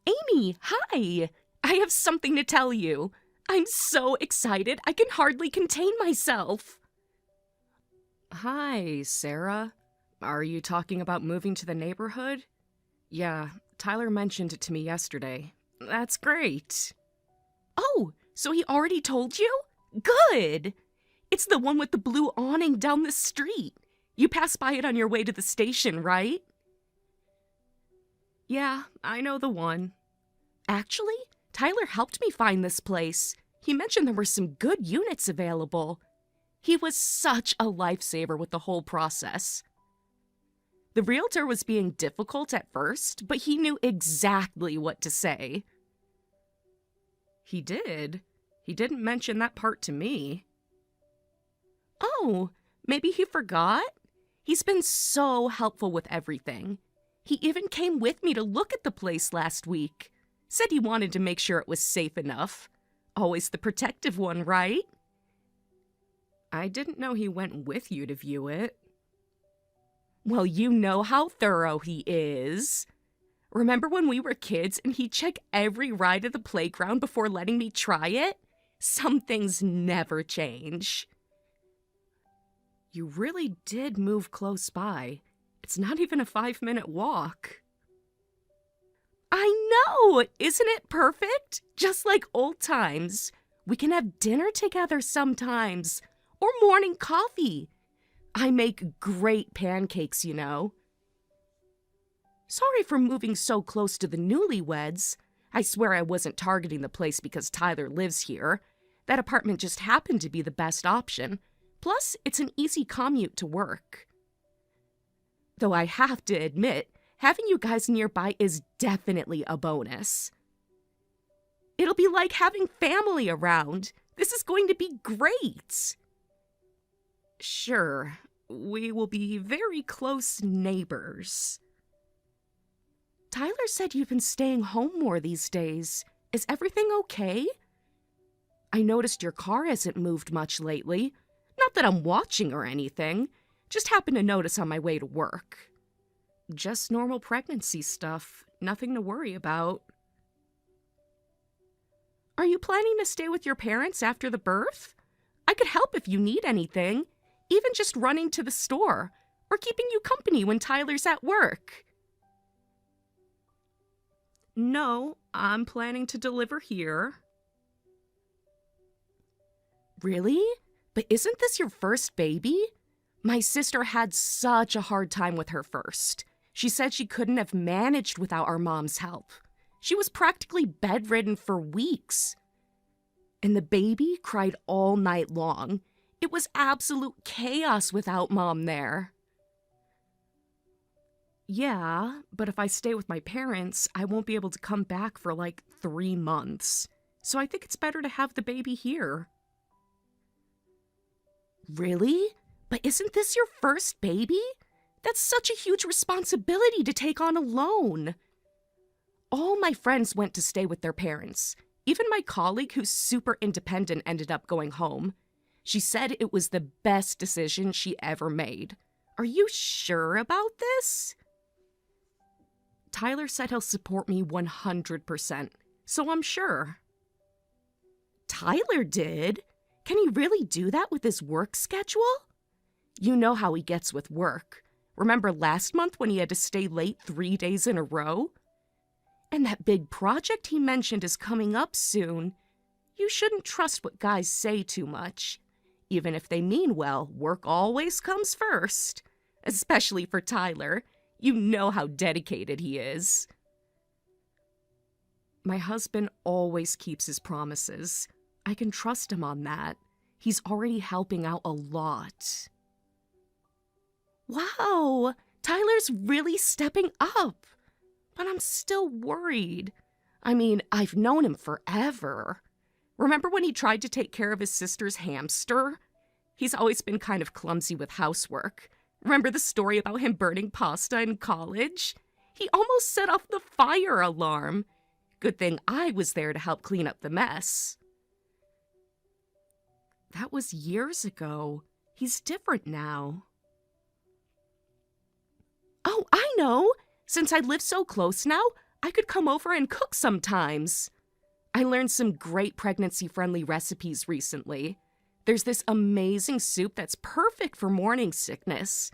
Amy, hi! I have something to tell you. I'm so excited I can hardly contain myself. Hi, Sarah. Are you talking about moving to the neighborhood? Yeah, Tyler mentioned it to me yesterday. That's great. Oh, so he already told you? Good! It's the one with the blue awning down the street. You pass by it on your way to the station, right? Yeah, I know the one. Actually, Tyler helped me find this place. He mentioned there were some good units available. He was such a lifesaver with the whole process. The realtor was being difficult at first, but he knew exactly what to say. He did? He didn't mention that part to me. Oh, maybe he forgot? He's been so helpful with everything. He even came with me to look at the place last week. Said he wanted to make sure it was safe enough. Always the protective one, right? I didn't know he went with you to view it. Well, you know how thorough he is. Remember when we were kids and he'd check every ride at the playground before letting me try it? Some things never change. You really did move close by. It's not even a 5-minute walk. I know! Isn't it perfect? Just like old times. We can have dinner together sometimes. Or morning coffee. I make great pancakes, you know. Sorry for moving so close to the newlyweds. I swear I wasn't targeting the place because Tyler lives here. That apartment just happened to be the best option. Plus, it's an easy commute to work. Though I have to admit, having you guys nearby is definitely a bonus. It'll be like having family around. This is going to be great. Sure, we will be very close neighbors. Tyler said you've been staying home more these days. Is everything okay? I noticed your car hasn't moved much lately. Not that I'm watching or anything. Just happened to notice on my way to work. Just normal pregnancy stuff. Nothing to worry about. Are you planning to stay with your parents after the birth? I could help if you need anything. Even just running to the store. Or keeping you company when Tyler's at work. No, I'm planning to deliver here. Really? But isn't this your first baby? My sister had such a hard time with her first. She said she couldn't have managed without our mom's help. She was practically bedridden for weeks. And the baby cried all night long. It was absolute chaos without Mom there. Yeah, but if I stay with my parents, I won't be able to come back for like 3 months. So I think it's better to have the baby here. Really? But isn't this your first baby? That's such a huge responsibility to take on alone. All my friends went to stay with their parents. Even my colleague who's super independent ended up going home. She said it was the best decision she ever made. Are you sure about this? Tyler said he'll support me 100%, so I'm sure. Tyler did? Can he really do that with his work schedule? You know how he gets with work. Remember last month when he had to stay late 3 days in a row? And that big project he mentioned is coming up soon. You shouldn't trust what guys say too much. Even if they mean well, work always comes first. Especially for Tyler. You know how dedicated he is. My husband always keeps his promises. I can trust him on that. He's already helping out a lot. Wow, Tyler's really stepping up. But I'm still worried. I mean, I've known him forever. Remember when he tried to take care of his sister's hamster? He's always been kind of clumsy with housework. Remember the story about him burning pasta in college? He almost set off the fire alarm. Good thing I was there to help clean up the mess. That was years ago. He's different now. Oh, I know! Since I live so close now, I could come over and cook sometimes. I learned some great pregnancy-friendly recipes recently. There's this amazing soup that's perfect for morning sickness.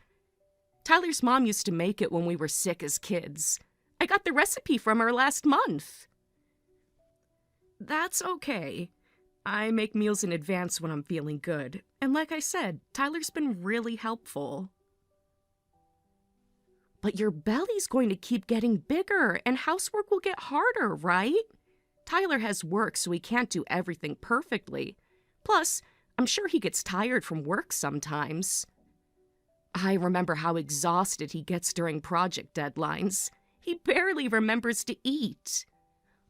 Tyler's mom used to make it when we were sick as kids. I got the recipe from her last month. That's okay. I make meals in advance when I'm feeling good. And like I said, Tyler's been really helpful. But your belly's going to keep getting bigger and housework will get harder, right? Tyler has work, so he can't do everything perfectly. Plus, I'm sure he gets tired from work sometimes. I remember how exhausted he gets during project deadlines. He barely remembers to eat.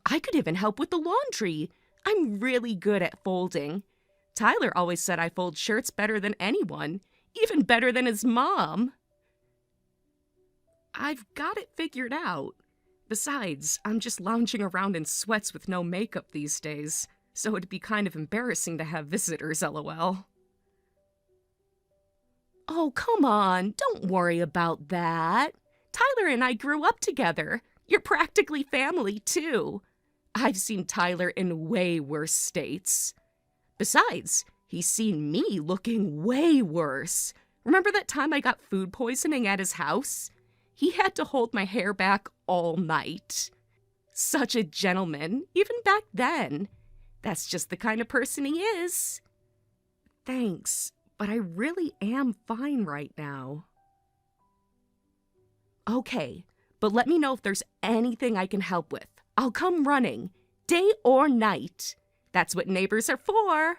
I could even help with the laundry. I'm really good at folding. Tyler always said I fold shirts better than anyone, even better than his mom. I've got it figured out. Besides, I'm just lounging around in sweats with no makeup these days, so it'd be kind of embarrassing to have visitors, lol. Oh, come on, don't worry about that. Tyler and I grew up together. You're practically family, too. I've seen Tyler in way worse states. Besides, he's seen me looking way worse. Remember that time I got food poisoning at his house? He had to hold my hair back all night. Such a gentleman, even back then. That's just the kind of person he is. Thanks, but I really am fine right now. Okay, but let me know if there's anything I can help with. I'll come running, day or night. That's what neighbors are for.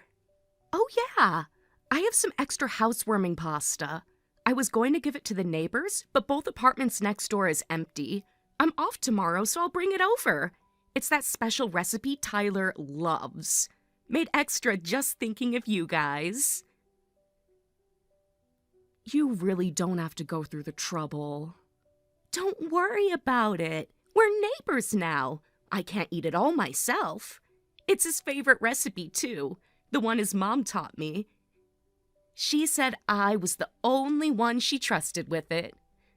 Oh yeah, I have some extra housewarming pasta. I was going to give it to the neighbors, but both apartments next door is empty. I'm off tomorrow, so I'll bring it over. It's that special recipe Tyler loves. Made extra just thinking of you guys. You really don't have to go through the trouble. Don't worry about it. We're neighbors now. I can't eat it all myself. It's his favorite recipe, too. The one his mom taught me. She said I was the only one she trusted with it.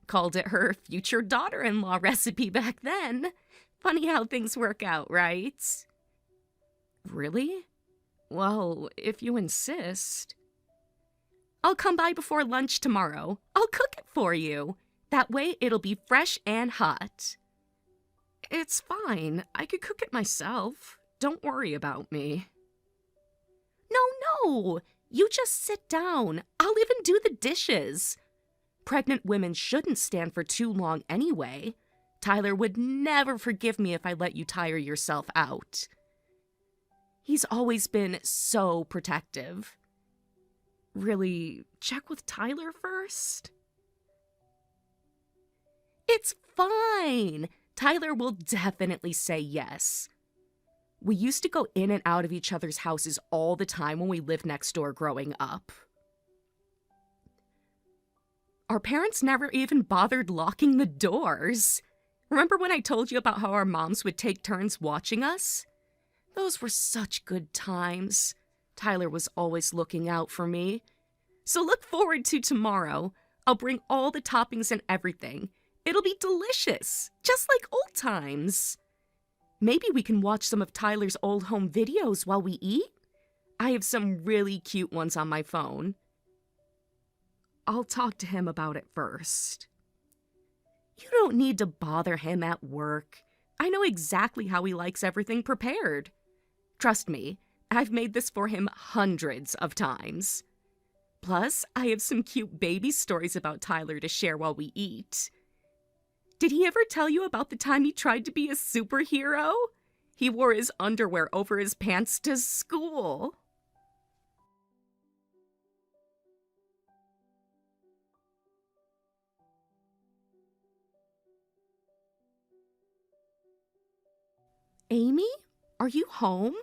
Called it her future daughter-in-law recipe back then. Funny how things work out, right? Really? Well, if you insist. I'll come by before lunch tomorrow. I'll cook it for you. That way it'll be fresh and hot. It's fine. I could cook it myself. Don't worry about me. No. You just sit down. I'll even do the dishes. Pregnant women shouldn't stand for too long anyway. Tyler would never forgive me if I let you tire yourself out. He's always been so protective. Really, check with Tyler first? It's fine. Tyler will definitely say yes. We used to go in and out of each other's houses all the time when we lived next door growing up. Our parents never even bothered locking the doors. Remember when I told you about how our moms would take turns watching us? Those were such good times. Tyler was always looking out for me. So look forward to tomorrow. I'll bring all the toppings and everything. It'll be delicious, just like old times. Maybe we can watch some of Tyler's old home videos while we eat? I have some really cute ones on my phone. I'll talk to him about it first. You don't need to bother him at work. I know exactly how he likes everything prepared. Trust me, I've made this for him hundreds of times. Plus, I have some cute baby stories about Tyler to share while we eat. Did he ever tell you about the time he tried to be a superhero? He wore his underwear over his pants to school. Amy? Are you home?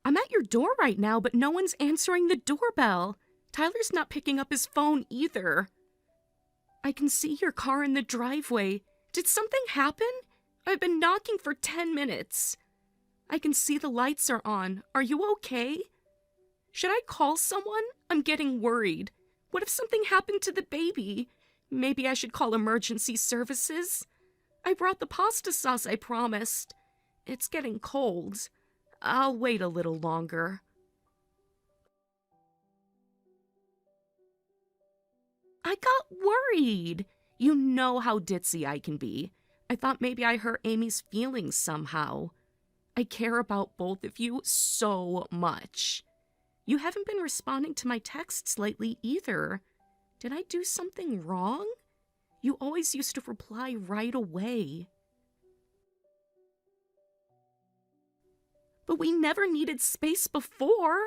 I'm at your door right now, but no one's answering the doorbell. Tyler's not picking up his phone either. I can see your car in the driveway. Did something happen? I've been knocking for 10 minutes. I can see the lights are on. Are you okay? Should I call someone? I'm getting worried. What if something happened to the baby? Maybe I should call emergency services? I brought the pasta sauce I promised. It's getting cold. I'll wait a little longer. I got worried. You know how ditzy I can be. I thought maybe I hurt Amy's feelings somehow. I care about both of you so much. You haven't been responding to my texts lately either. Did I do something wrong? You always used to reply right away. But we never needed space before.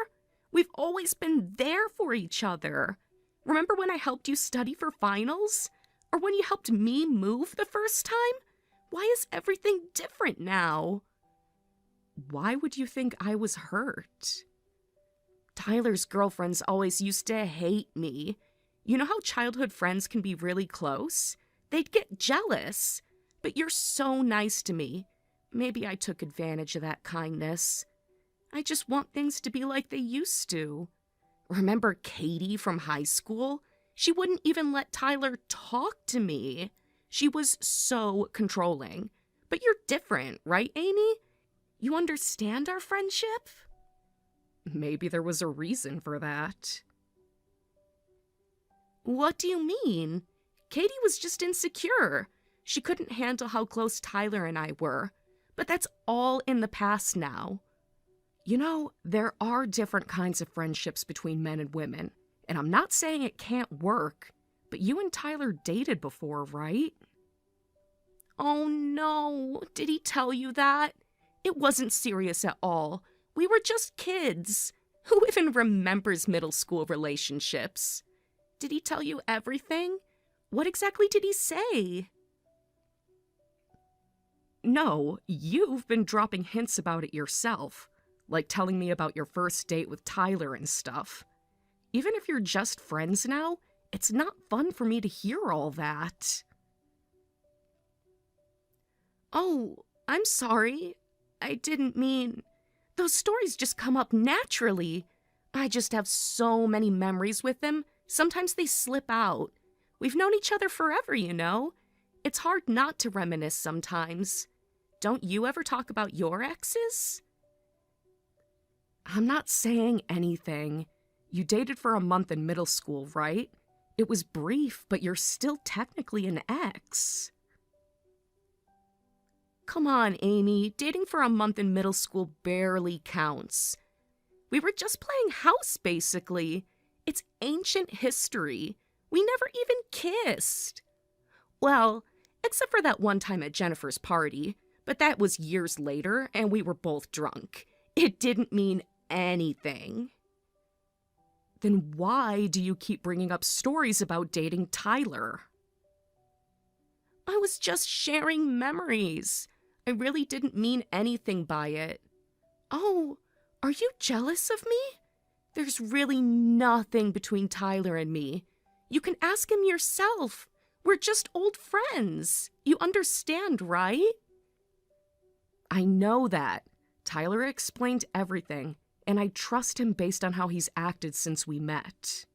We've always been there for each other. Remember when I helped you study for finals? Or when you helped me move the first time? Why is everything different now? Why would you think I was hurt? Tyler's girlfriends always used to hate me. You know how childhood friends can be really close? They'd get jealous. But you're so nice to me. Maybe I took advantage of that kindness. I just want things to be like they used to. Remember Katie from high school? She wouldn't even let Tyler talk to me. She was so controlling. But you're different, right, Amy? You understand our friendship? Maybe there was a reason for that. What do you mean? Katie was just insecure. She couldn't handle how close Tyler and I were. But that's all in the past now. You know, there are different kinds of friendships between men and women. And I'm not saying it can't work, but you and Tyler dated before, right? Oh no, did he tell you that? It wasn't serious at all. We were just kids. Who even remembers middle school relationships? Did he tell you everything? What exactly did he say? No, you've been dropping hints about it yourself, like telling me about your first date with Tyler and stuff. Even if you're just friends now, it's not fun for me to hear all that. Oh, I'm sorry. I didn't mean... Those stories just come up naturally. I just have so many memories with him. Sometimes they slip out. We've known each other forever, you know. It's hard not to reminisce sometimes. Don't you ever talk about your exes? I'm not saying anything. You dated for a month in middle school, right? It was brief, but you're still technically an ex. Come on, Amy. Dating for a month in middle school barely counts. We were just playing house, basically. It's ancient history. We never even kissed. Well, except for that one time at Jennifer's party. But that was years later, and we were both drunk. It didn't mean anything. Then why do you keep bringing up stories about dating Tyler? I was just sharing memories. I really didn't mean anything by it. Oh, are you jealous of me? There's really nothing between Tyler and me. You can ask him yourself. We're just old friends. You understand, right? I know that. Tyler explained everything, and I trust him based on how he's acted since we met.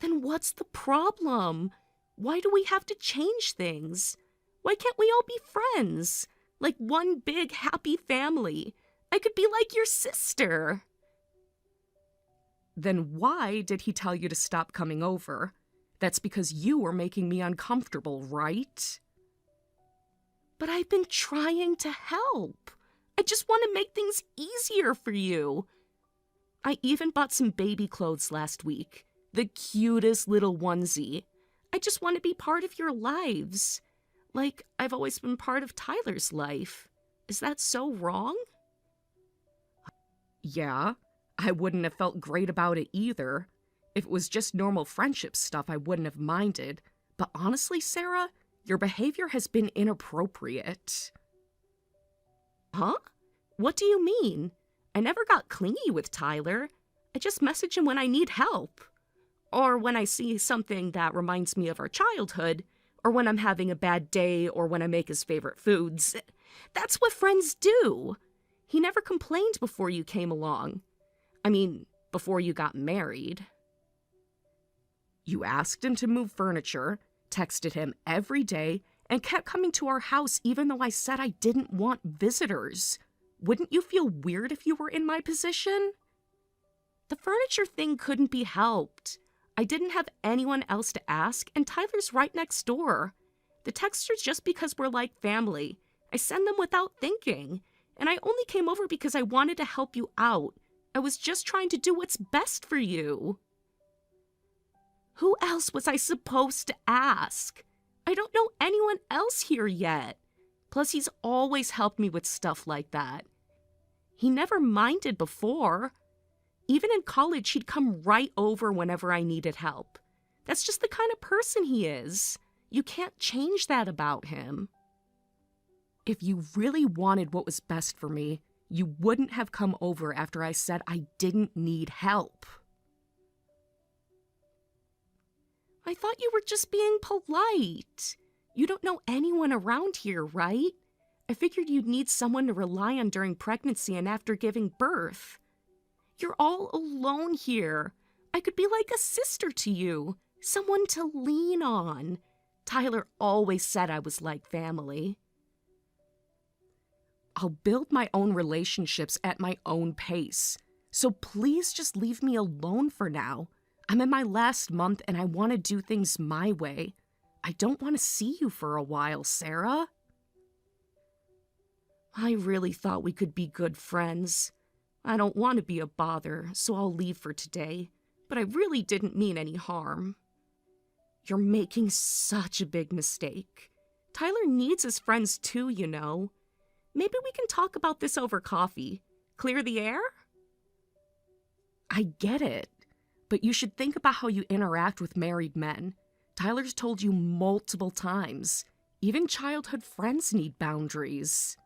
Then what's the problem? Why do we have to change things? Why can't we all be friends? Like one big happy family. I could be like your sister. Then why did he tell you to stop coming over? That's because you were making me uncomfortable, right? But I've been trying to help. I just want to make things easier for you. I even bought some baby clothes last week. The cutest little onesie. I just want to be part of your lives. Like I've always been part of Tyler's life. Is that so wrong? Yeah, I wouldn't have felt great about it either. If it was just normal friendship stuff, I wouldn't have minded. But honestly, Sarah, your behavior has been inappropriate. Huh? What do you mean? I never got clingy with Tyler. I just message him when I need help. Or when I see something that reminds me of our childhood, or when I'm having a bad day, or when I make his favorite foods. That's what friends do. He never complained before you came along. I mean, before you got married. You asked him to move furniture, texted him every day, and kept coming to our house even though I said I didn't want visitors. Wouldn't you feel weird if you were in my position? The furniture thing couldn't be helped. I didn't have anyone else to ask, and Tyler's right next door. The texts are just because we're like family. I send them without thinking, and I only came over because I wanted to help you out. I was just trying to do what's best for you. Who else was I supposed to ask? I don't know anyone else here yet. Plus, he's always helped me with stuff like that. He never minded before. Even in college, he'd come right over whenever I needed help. That's just the kind of person he is. You can't change that about him. If you really wanted what was best for me, you wouldn't have come over after I said I didn't need help. I thought you were just being polite. You don't know anyone around here, right? I figured you'd need someone to rely on during pregnancy and after giving birth. You're all alone here. I could be like a sister to you, someone to lean on. Tyler always said I was like family. I'll build my own relationships at my own pace, so please just leave me alone for now. I'm in my last month and I want to do things my way. I don't want to see you for a while, Sarah. I really thought we could be good friends. I don't want to be a bother, so I'll leave for today, but I really didn't mean any harm. You're making such a big mistake. Tyler needs his friends too, you know. Maybe we can talk about this over coffee. Clear the air? I get it, but you should think about how you interact with married men. Tyler's told you multiple times. Even childhood friends need boundaries.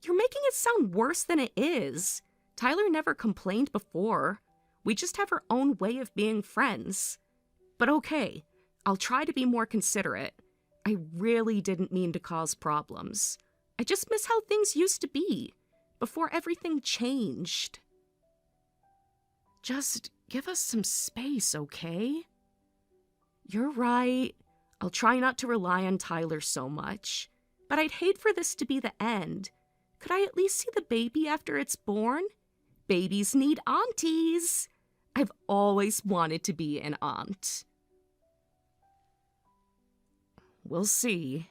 You're making it sound worse than it is. Tyler never complained before. We just have our own way of being friends. But okay, I'll try to be more considerate. I really didn't mean to cause problems. I just miss how things used to be, before everything changed. Just give us some space, okay? You're right. I'll try not to rely on Tyler so much. But I'd hate for this to be the end. Could I at least see the baby after it's born? Babies need aunties. I've always wanted to be an aunt. We'll see.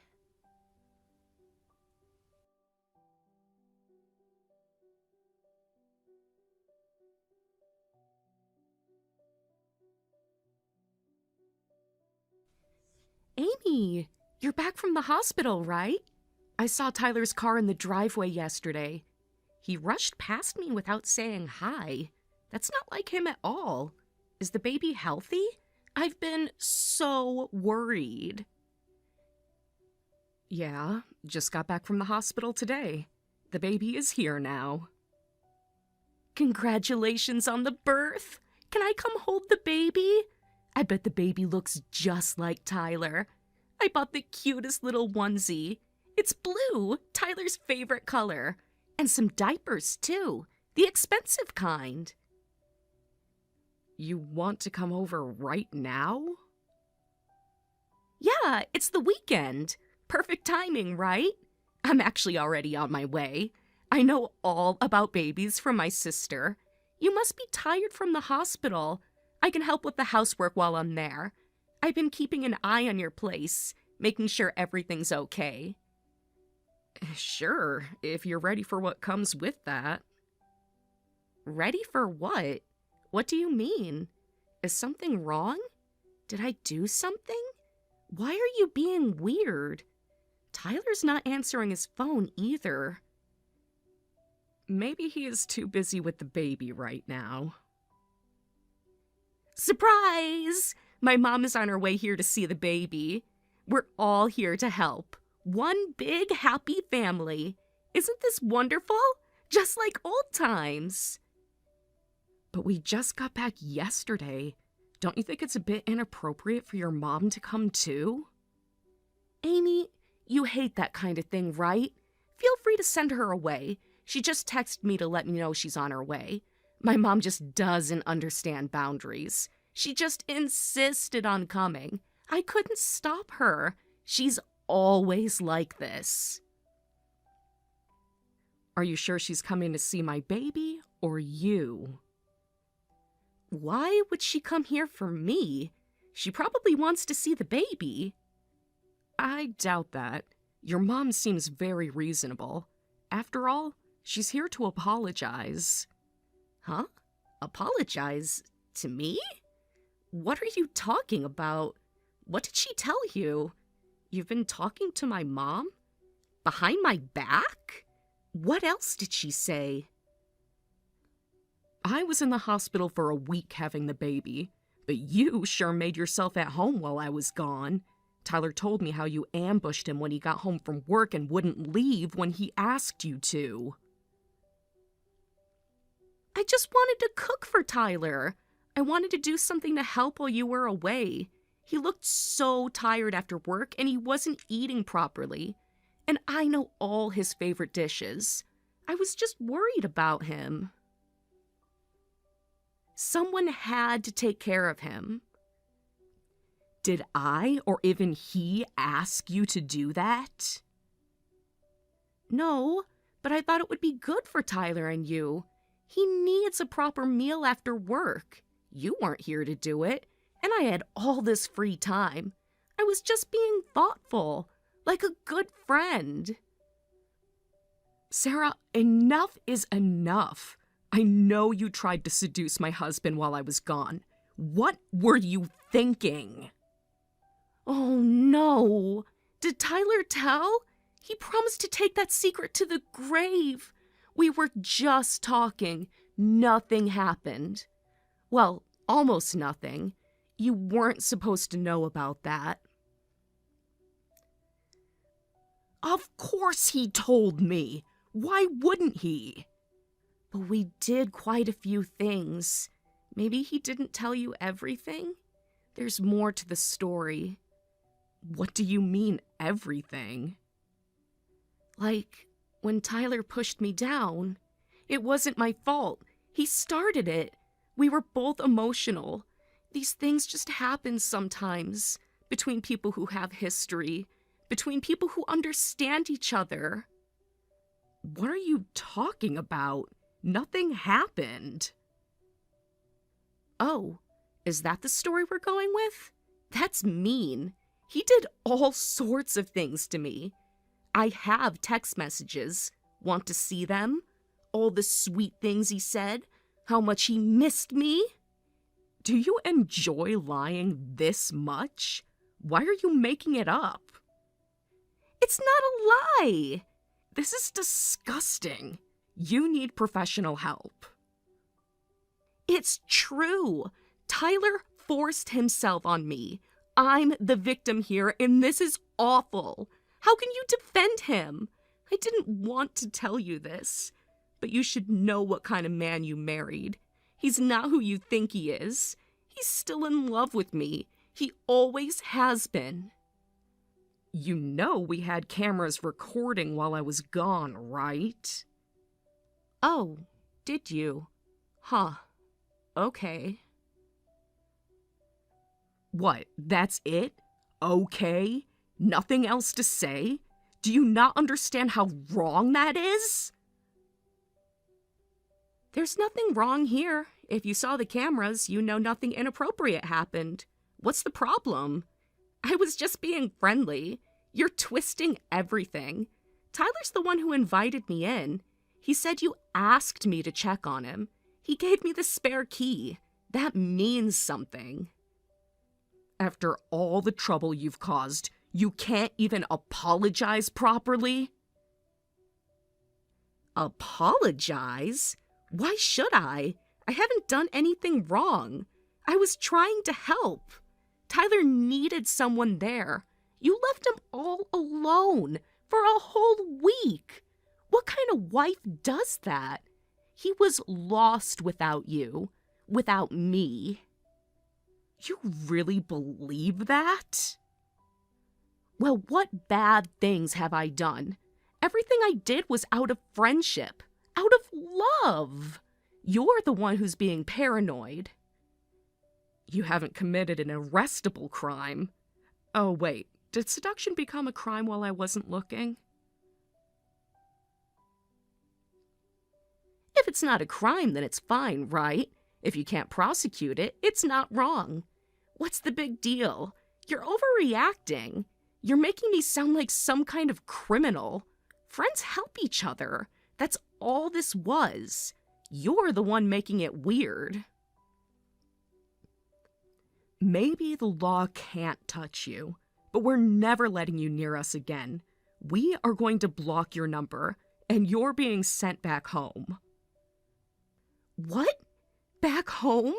Amy, you're back from the hospital, right? I saw Tyler's car in the driveway yesterday. He rushed past me without saying hi. That's not like him at all. Is the baby healthy? I've been so worried. Yeah, just got back from the hospital today. The baby is here now. Congratulations on the birth. Can I come hold the baby? I bet the baby looks just like Tyler. I bought the cutest little onesie. It's blue, Tyler's favorite color. And some diapers, too. The expensive kind. You want to come over right now? Yeah, it's the weekend. Perfect timing, right? I'm actually already on my way. I know all about babies from my sister. You must be tired from the hospital. I can help with the housework while I'm there. I've been keeping an eye on your place, making sure everything's okay. Sure, if you're ready for what comes with that. Ready for what? What do you mean? Is something wrong? Did I do something? Why are you being weird? Tyler's not answering his phone either. Maybe he is too busy with the baby right now. Surprise! My mom is on her way here to see the baby. We're all here to help. One big happy family. Isn't this wonderful? Just like old times. But we just got back yesterday. Don't you think it's a bit inappropriate for your mom to come too? Amy, you hate that kind of thing, right? Feel free to send her away. She just texted me to let me know she's on her way. My mom just doesn't understand boundaries. She just insisted on coming. I couldn't stop her. She's always like this. Are you sure she's coming to see my baby or you? Why would she come here for me? She probably wants to see the baby. I doubt that. Your mom seems very reasonable. After all, she's here to apologize. Huh? Apologize? To me? What are you talking about? What did she tell you? You've been talking to my mom? Behind my back? What else did she say? I was in the hospital for a week having the baby, but you sure made yourself at home while I was gone. Tyler told me how you ambushed him when he got home from work and wouldn't leave when he asked you to. I just wanted to cook for Tyler. I wanted to do something to help while you were away. He looked so tired after work and he wasn't eating properly. And I know all his favorite dishes. I was just worried about him. Someone had to take care of him. Did I or even he ask you to do that? No, but I thought it would be good for Tyler and you. He needs a proper meal after work. You weren't here to do it, and I had all this free time. I was just being thoughtful, like a good friend. Sarah, enough is enough. I know you tried to seduce my husband while I was gone. What were you thinking? Oh no! Did Tyler tell? He promised to take that secret to the grave. We were just talking. Nothing happened. Well, almost nothing. You weren't supposed to know about that. Of course he told me. Why wouldn't he? But we did quite a few things. Maybe he didn't tell you everything? There's more to the story. What do you mean, everything? Like, when Tyler pushed me down, it wasn't my fault. He started it. We were both emotional. These things just happen sometimes, between people who have history, between people who understand each other. What are you talking about? Nothing happened. Oh, is that the story we're going with? That's mean. He did all sorts of things to me. I have text messages. Want to see them? All the sweet things he said. How much he missed me. Do you enjoy lying this much? Why are you making it up? It's not a lie. This is disgusting. You need professional help. It's true. Tyler forced himself on me. I'm the victim here, and this is awful. How can you defend him? I didn't want to tell you this, but you should know what kind of man you married. He's not who you think he is. He's still in love with me. He always has been. You know we had cameras recording while I was gone, right? Oh, did you? Huh. Okay. What, that's it? Okay? Nothing else to say? Do you not understand how wrong that is? There's nothing wrong here. If you saw the cameras, you know nothing inappropriate happened. What's the problem? I was just being friendly. You're twisting everything. Tyler's the one who invited me in. He said you asked me to check on him. He gave me the spare key. That means something. After all the trouble you've caused, you can't even apologize properly? Apologize? Why should I? I haven't done anything wrong. I was trying to help. Tyler needed someone there. You left him all alone for a whole week. What kind of wife does that? He was lost without you, without me. You really believe that? Well, what bad things have I done? Everything I did was out of friendship, out of love. You're the one who's being paranoid. You haven't committed an arrestable crime. Oh, wait, Did seduction become a crime while I wasn't looking? If it's not a crime, then it's fine, right? If you can't prosecute it, it's not wrong. What's the big deal? You're overreacting. You're making me sound like some kind of criminal. Friends help each other. That's all this was. You're the one making it weird. Maybe the law can't touch you, but we're never letting you near us again. We are going to block your number, and you're being sent back home. What? Back home?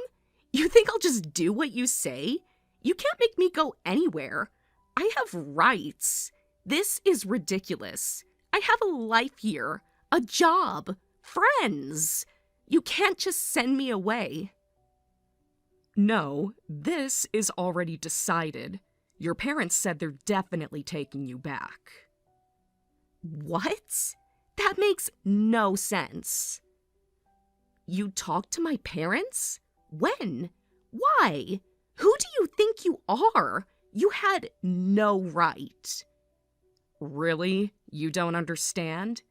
You think I'll just do what you say? You can't make me go anywhere. I have rights. This is ridiculous. I have a life here, a job, friends. You can't just send me away. No, this is already decided. Your parents said they're definitely taking you back. What? That makes no sense. You talked to my parents? When? Why? Who do you think you are? You had no right. Really? You don't understand?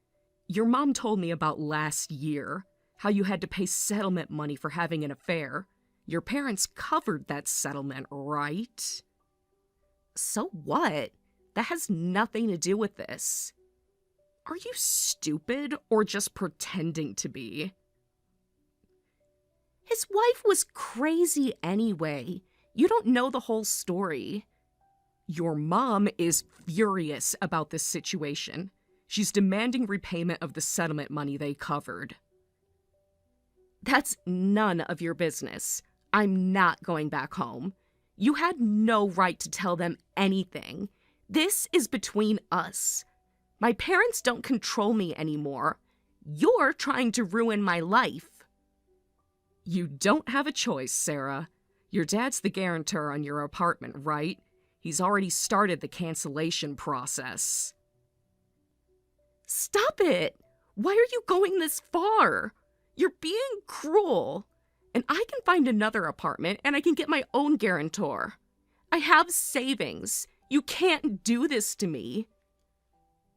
Your mom told me about last year, how you had to pay settlement money for having an affair. Your parents covered that settlement, right? So what? That has nothing to do with this. Are you stupid or just pretending to be? His wife was crazy anyway. You don't know the whole story. Your mom is furious about this situation. She's demanding repayment of the settlement money they covered. That's none of your business. I'm not going back home. You had no right to tell them anything. This is between us. My parents don't control me anymore. You're trying to ruin my life. You don't have a choice, Sarah. Your dad's the guarantor on your apartment, right? He's already started the cancellation process. Stop it! Why are you going this far? You're being cruel. And I can find another apartment and I can get my own guarantor. I have savings. You can't do this to me.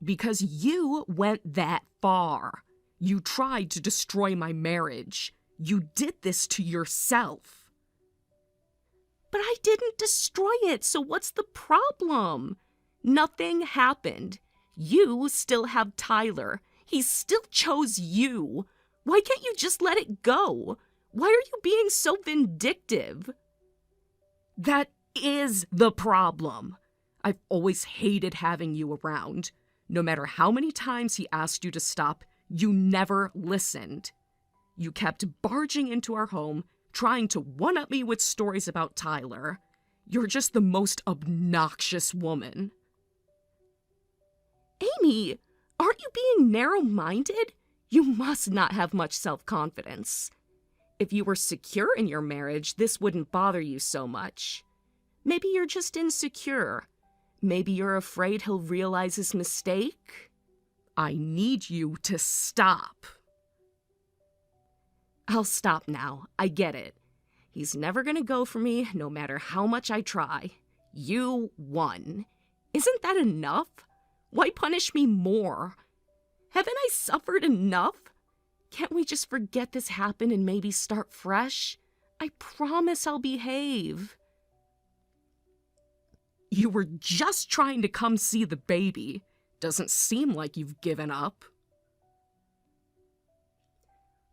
Because you went that far. You tried to destroy my marriage. You did this to yourself. But I didn't destroy it, so what's the problem? Nothing happened. You still have Tyler. He still chose you. Why can't you just let it go? Why are you being so vindictive? That is the problem. I've always hated having you around. No matter how many times he asked you to stop, you never listened. You kept barging into our home, trying to one-up me with stories about Tyler. You're just the most obnoxious woman. Amy, aren't you being narrow-minded? You must not have much self-confidence. If you were secure in your marriage, this wouldn't bother you so much. Maybe you're just insecure. Maybe you're afraid he'll realize his mistake. I need you to stop. I'll stop now. I get it. He's never gonna go for me, no matter how much I try. You won. Isn't that enough? Why punish me more? Haven't I suffered enough? Can't we just forget this happened and maybe start fresh? I promise I'll behave. You were just trying to come see the baby. Doesn't seem like you've given up.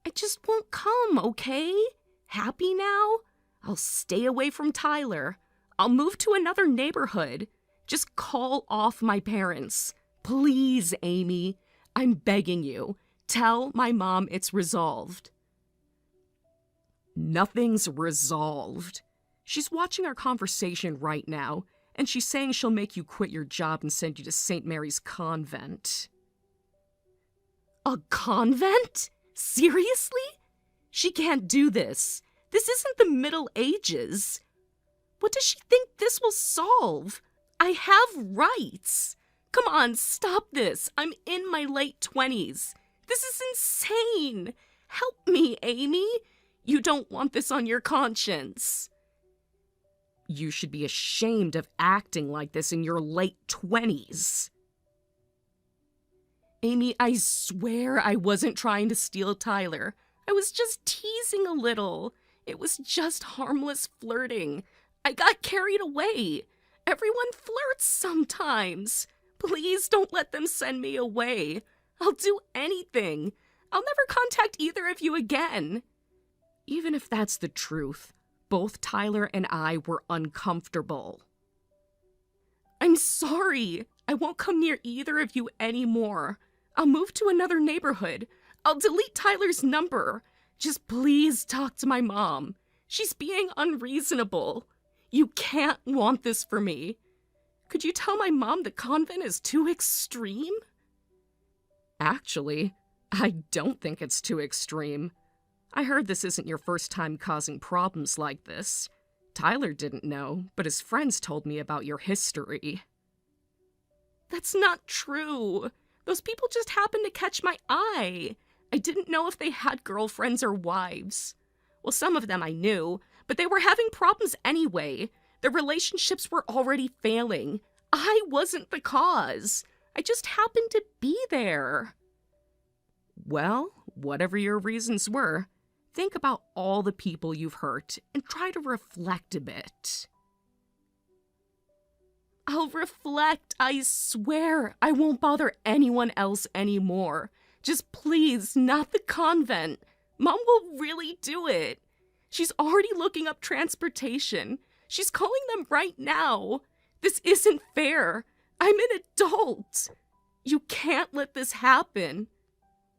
I just won't come, okay? Happy now? I'll stay away from Tyler. I'll move to another neighborhood. Just call off my parents. Please, Amy. I'm begging you. Tell my mom it's resolved. Nothing's resolved. She's watching our conversation right now, and she's saying she'll make you quit your job and send you to St. Mary's Convent. A convent? Seriously? She can't do this. This isn't the Middle Ages. What does she think this will solve? I have rights. Come on, stop this. I'm in my late 20s. This is insane. Help me, Amy. You don't want this on your conscience. You should be ashamed of acting like this in your late 20s. Amy, I swear I wasn't trying to steal Tyler. I was just teasing a little. It was just harmless flirting. I got carried away. Everyone flirts sometimes. Please don't let them send me away. I'll do anything. I'll never contact either of you again. Even if that's the truth, both Tyler and I were uncomfortable. I'm sorry. I won't come near either of you anymore. I'll move to another neighborhood. I'll delete Tyler's number. Just please talk to my mom. She's being unreasonable. You can't want this for me. Could you tell my mom the convent is too extreme? Actually, I don't think it's too extreme. I heard this isn't your first time causing problems like this. Tyler didn't know, but his friends told me about your history. That's not true. Those people just happened to catch my eye. I didn't know if they had girlfriends or wives. Well, some of them I knew, but they were having problems anyway. Their relationships were already failing. I wasn't the cause. I just happened to be there. Well, whatever your reasons were, think about all the people you've hurt and try to reflect a bit. I'll reflect, I swear. I won't bother anyone else anymore. Just please, not the convent. Mom will really do it. She's already looking up transportation. She's calling them right now. This isn't fair. I'm an adult. You can't let this happen.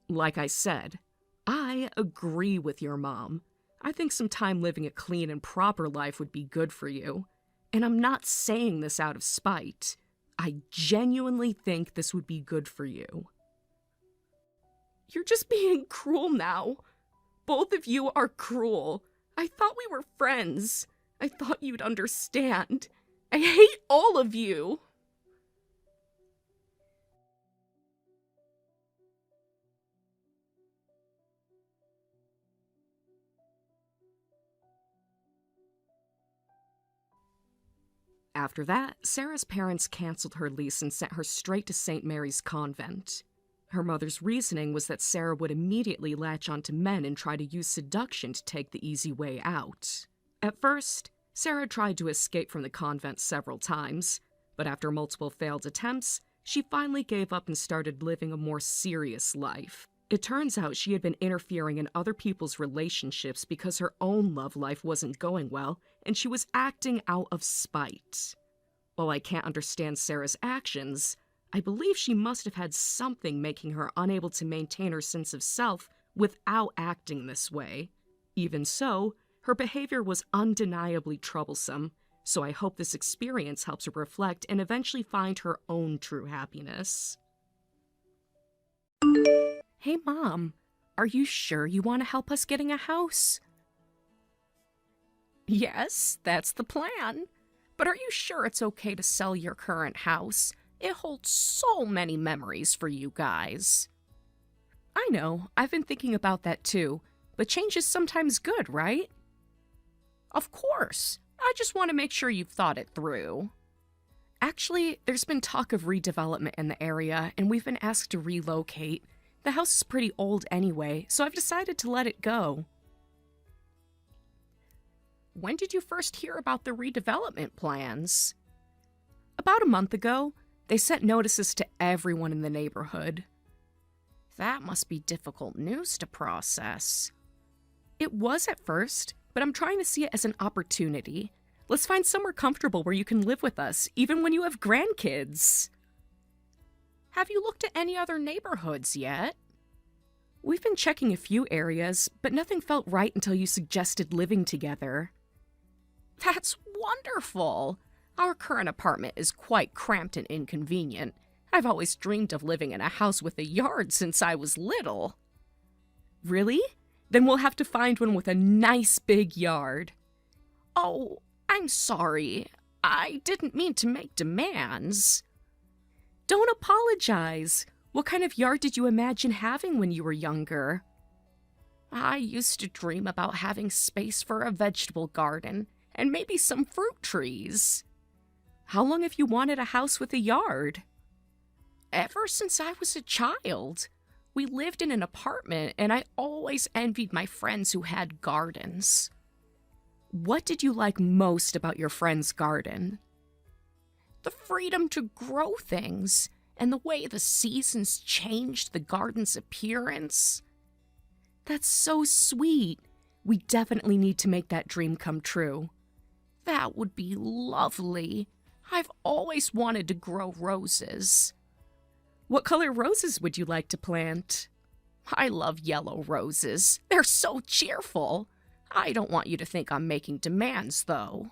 Like I said, I agree with your mom. I think some time living a clean and proper life would be good for you. And I'm not saying this out of spite. I genuinely think this would be good for you. You're just being cruel now. Both of you are cruel. I thought we were friends. I thought you'd understand. I hate all of you. After that, Sarah's parents canceled her lease and sent her straight to St. Mary's Convent. Her mother's reasoning was that Sarah would immediately latch onto men and try to use seduction to take the easy way out. At first, Sarah tried to escape from the convent several times, but after multiple failed attempts, she finally gave up and started living a more serious life. It turns out she had been interfering in other people's relationships because her own love life wasn't going well, and she was acting out of spite. While I can't understand Sarah's actions, I believe she must have had something making her unable to maintain her sense of self without acting this way. Even so, her behavior was undeniably troublesome, so I hope this experience helps her reflect and eventually find her own true happiness. Hey, Mom, are you sure you want to help us getting a house? Yes, that's the plan. But are you sure it's okay to sell your current house? It holds so many memories for you guys. I know, I've been thinking about that too, but change is sometimes good, right? Of course. I just want to make sure you've thought it through. Actually, there's been talk of redevelopment in the area, and we've been asked to relocate. The house is pretty old anyway, so I've decided to let it go. When did you first hear about the redevelopment plans? About a month ago. They sent notices to everyone in the neighborhood. That must be difficult news to process. It was at first, but I'm trying to see it as an opportunity. Let's find somewhere comfortable where you can live with us, even when you have grandkids. Have you looked at any other neighborhoods yet? We've been checking a few areas, but nothing felt right until you suggested living together. That's wonderful! Our current apartment is quite cramped and inconvenient. I've always dreamed of living in a house with a yard since I was little. Really? Then we'll have to find one with a nice big yard. Oh, I'm sorry. I didn't mean to make demands. Don't apologize. What kind of yard did you imagine having when you were younger? I used to dream about having space for a vegetable garden and maybe some fruit trees. How long have you wanted a house with a yard? Ever since I was a child. We lived in an apartment, and I always envied my friends who had gardens. What did you like most about your friend's garden? The freedom to grow things, and the way the seasons changed the garden's appearance. That's so sweet. We definitely need to make that dream come true. That would be lovely. I've always wanted to grow roses. What color roses would you like to plant? I love yellow roses. They're so cheerful. I don't want you to think I'm making demands, though.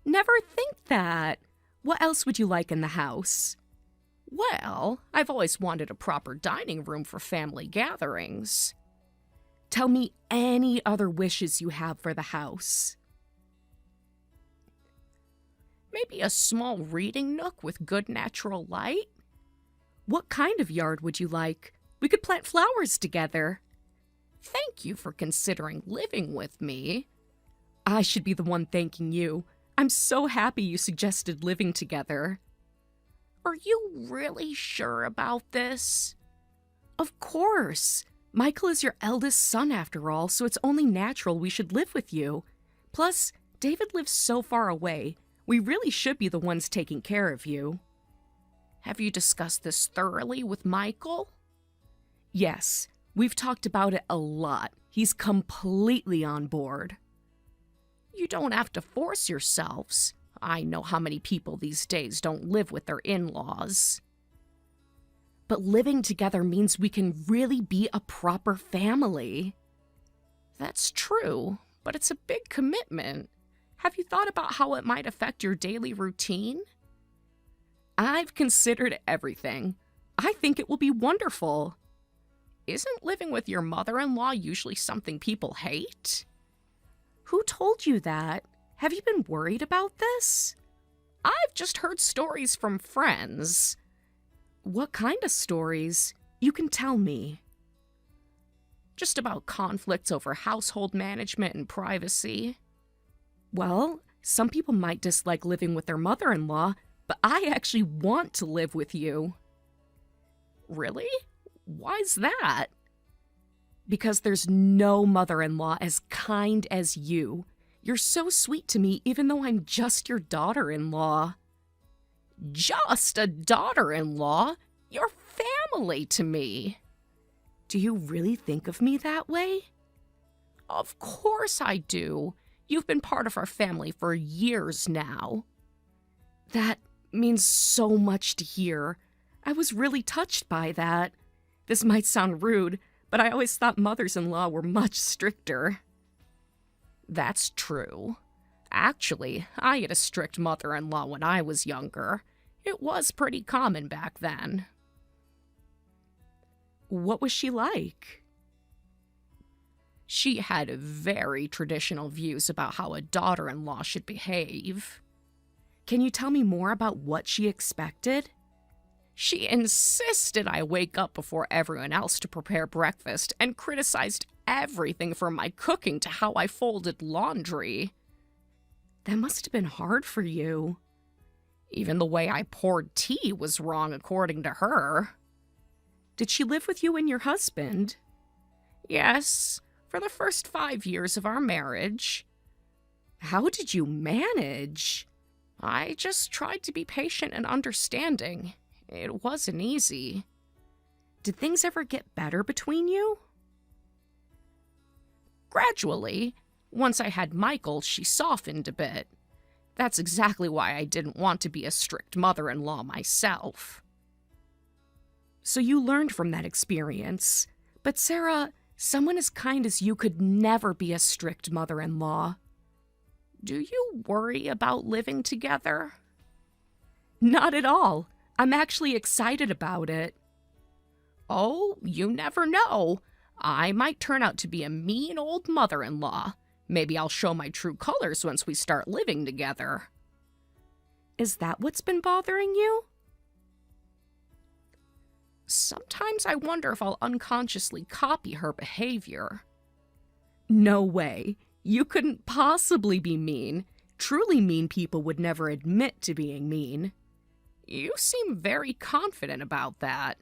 Never think that. What else would you like in the house? Well, I've always wanted a proper dining room for family gatherings. Tell me any other wishes you have for the house. Maybe a small reading nook with good natural light? What kind of yard would you like? We could plant flowers together. Thank you for considering living with me. I should be the one thanking you. I'm so happy you suggested living together. Are you really sure about this? Of course. Michael is your eldest son after all, so it's only natural we should live with you. Plus, David lives so far away. We really should be the ones taking care of you. Have you discussed this thoroughly with Michael? Yes, we've talked about it a lot. He's completely on board. You don't have to force yourselves. I know how many people these days don't live with their in-laws. But living together means we can really be a proper family. That's true, but it's a big commitment. Have you thought about how it might affect your daily routine? I've considered everything. I think it will be wonderful. Isn't living with your mother-in-law usually something people hate? Who told you that? Have you been worried about this? I've just heard stories from friends. What kind of stories? You can tell me. Just about conflicts over household management and privacy. Well, some people might dislike living with their mother-in-law, but I actually want to live with you. Really? Why's that? Because there's no mother-in-law as kind as you. You're so sweet to me even though I'm just your daughter-in-law. Just a daughter-in-law? You're family to me. Do you really think of me that way? Of course I do. You've been part of our family for years now. That means so much to hear. I was really touched by that. This might sound rude, but I always thought mothers-in-law were much stricter. That's true. Actually, I had a strict mother-in-law when I was younger. It was pretty common back then. What was she like? She had very traditional views about how a daughter-in-law should behave. Can you tell me more about what she expected? She insisted I wake up before everyone else to prepare breakfast and criticized everything from my cooking to how I folded laundry. That must have been hard for you. Even the way I poured tea was wrong according to her. Did she live with you and your husband? Yes, for the first 5 years of our marriage. How did you manage? I just tried to be patient and understanding. It wasn't easy. Did things ever get better between you? Gradually. Once I had Michael, she softened a bit. That's exactly why I didn't want to be a strict mother-in-law myself. So you learned from that experience. But Sarah, someone as kind as you could never be a strict mother-in-law. Do you worry about living together? Not at all. I'm actually excited about it. Oh, you never know. I might turn out to be a mean old mother-in-law. Maybe I'll show my true colors once we start living together. Is that what's been bothering you? Sometimes I wonder if I'll unconsciously copy her behavior. No way. You couldn't possibly be mean. Truly mean people would never admit to being mean. You seem very confident about that.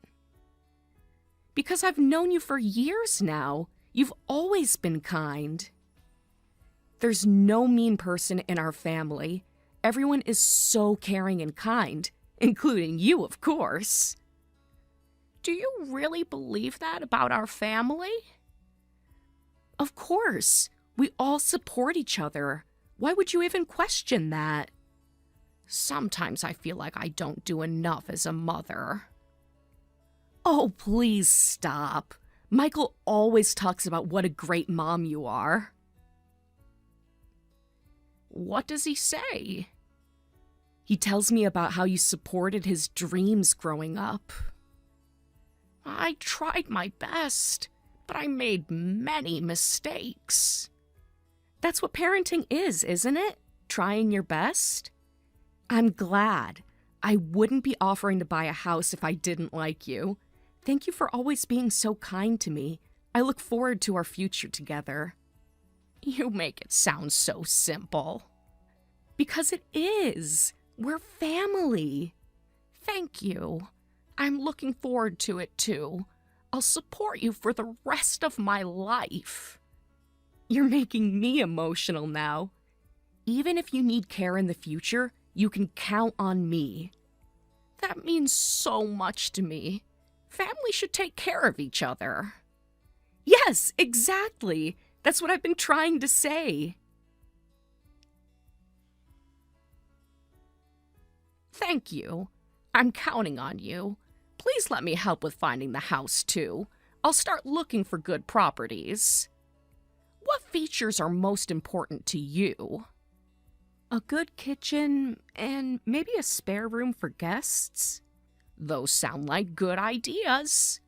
Because I've known you for years now. You've always been kind. There's no mean person in our family. Everyone is so caring and kind, including you, of course. Do you really believe that about our family? Of course. We all support each other. Why would you even question that? Sometimes I feel like I don't do enough as a mother. Oh, please stop. Michael always talks about what a great mom you are. What does he say? He tells me about how you supported his dreams growing up. I tried my best, but I made many mistakes. That's what parenting is, isn't it? Trying your best? I'm glad. I wouldn't be offering to buy a house if I didn't like you. Thank you for always being so kind to me. I look forward to our future together. You make it sound so simple. Because it is. We're family. Thank you. I'm looking forward to it too. I'll support you for the rest of my life. You're making me emotional now. Even if you need care in the future, you can count on me. That means so much to me. Family should take care of each other. Yes, exactly. That's what I've been trying to say. Thank you. I'm counting on you. Please let me help with finding the house, too. I'll start looking for good properties. What features are most important to you? A good kitchen and maybe a spare room for guests? Those sound like good ideas.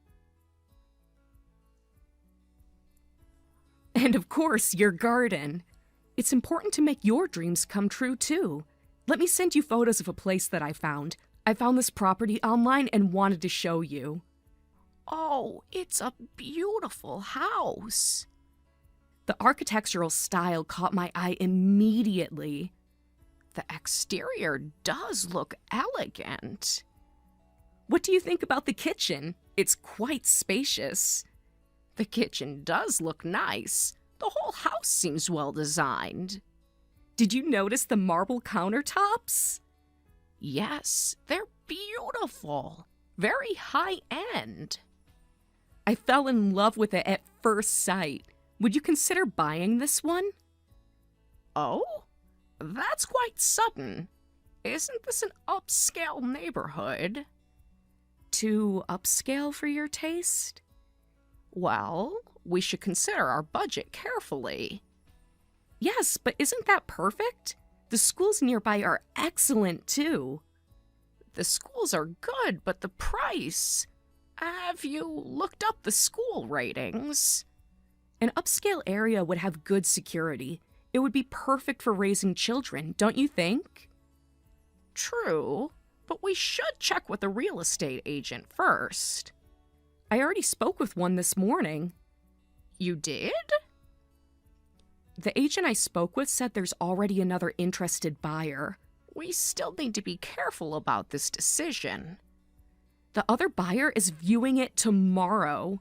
And of course, your garden. It's important to make your dreams come true, too. Let me send you photos of a place that I found. I found this property online and wanted to show you. Oh, it's a beautiful house. The architectural style caught my eye immediately. The exterior does look elegant. What do you think about the kitchen? It's quite spacious. The kitchen does look nice. The whole house seems well designed. Did you notice the marble countertops? Yes, they're beautiful. Very high-end. I fell in love with it at first sight. Would you consider buying this one? Oh, that's quite sudden. Isn't this an upscale neighborhood? Too upscale for your taste? Well, we should consider our budget carefully. Yes, but isn't that perfect? The schools nearby are excellent, too. The schools are good, but the price... Have you looked up the school ratings? An upscale area would have good security. It would be perfect for raising children, don't you think? True, but we should check with a real estate agent first. I already spoke with one this morning. You did? The agent I spoke with said there's already another interested buyer. We still need to be careful about this decision. The other buyer is viewing it tomorrow.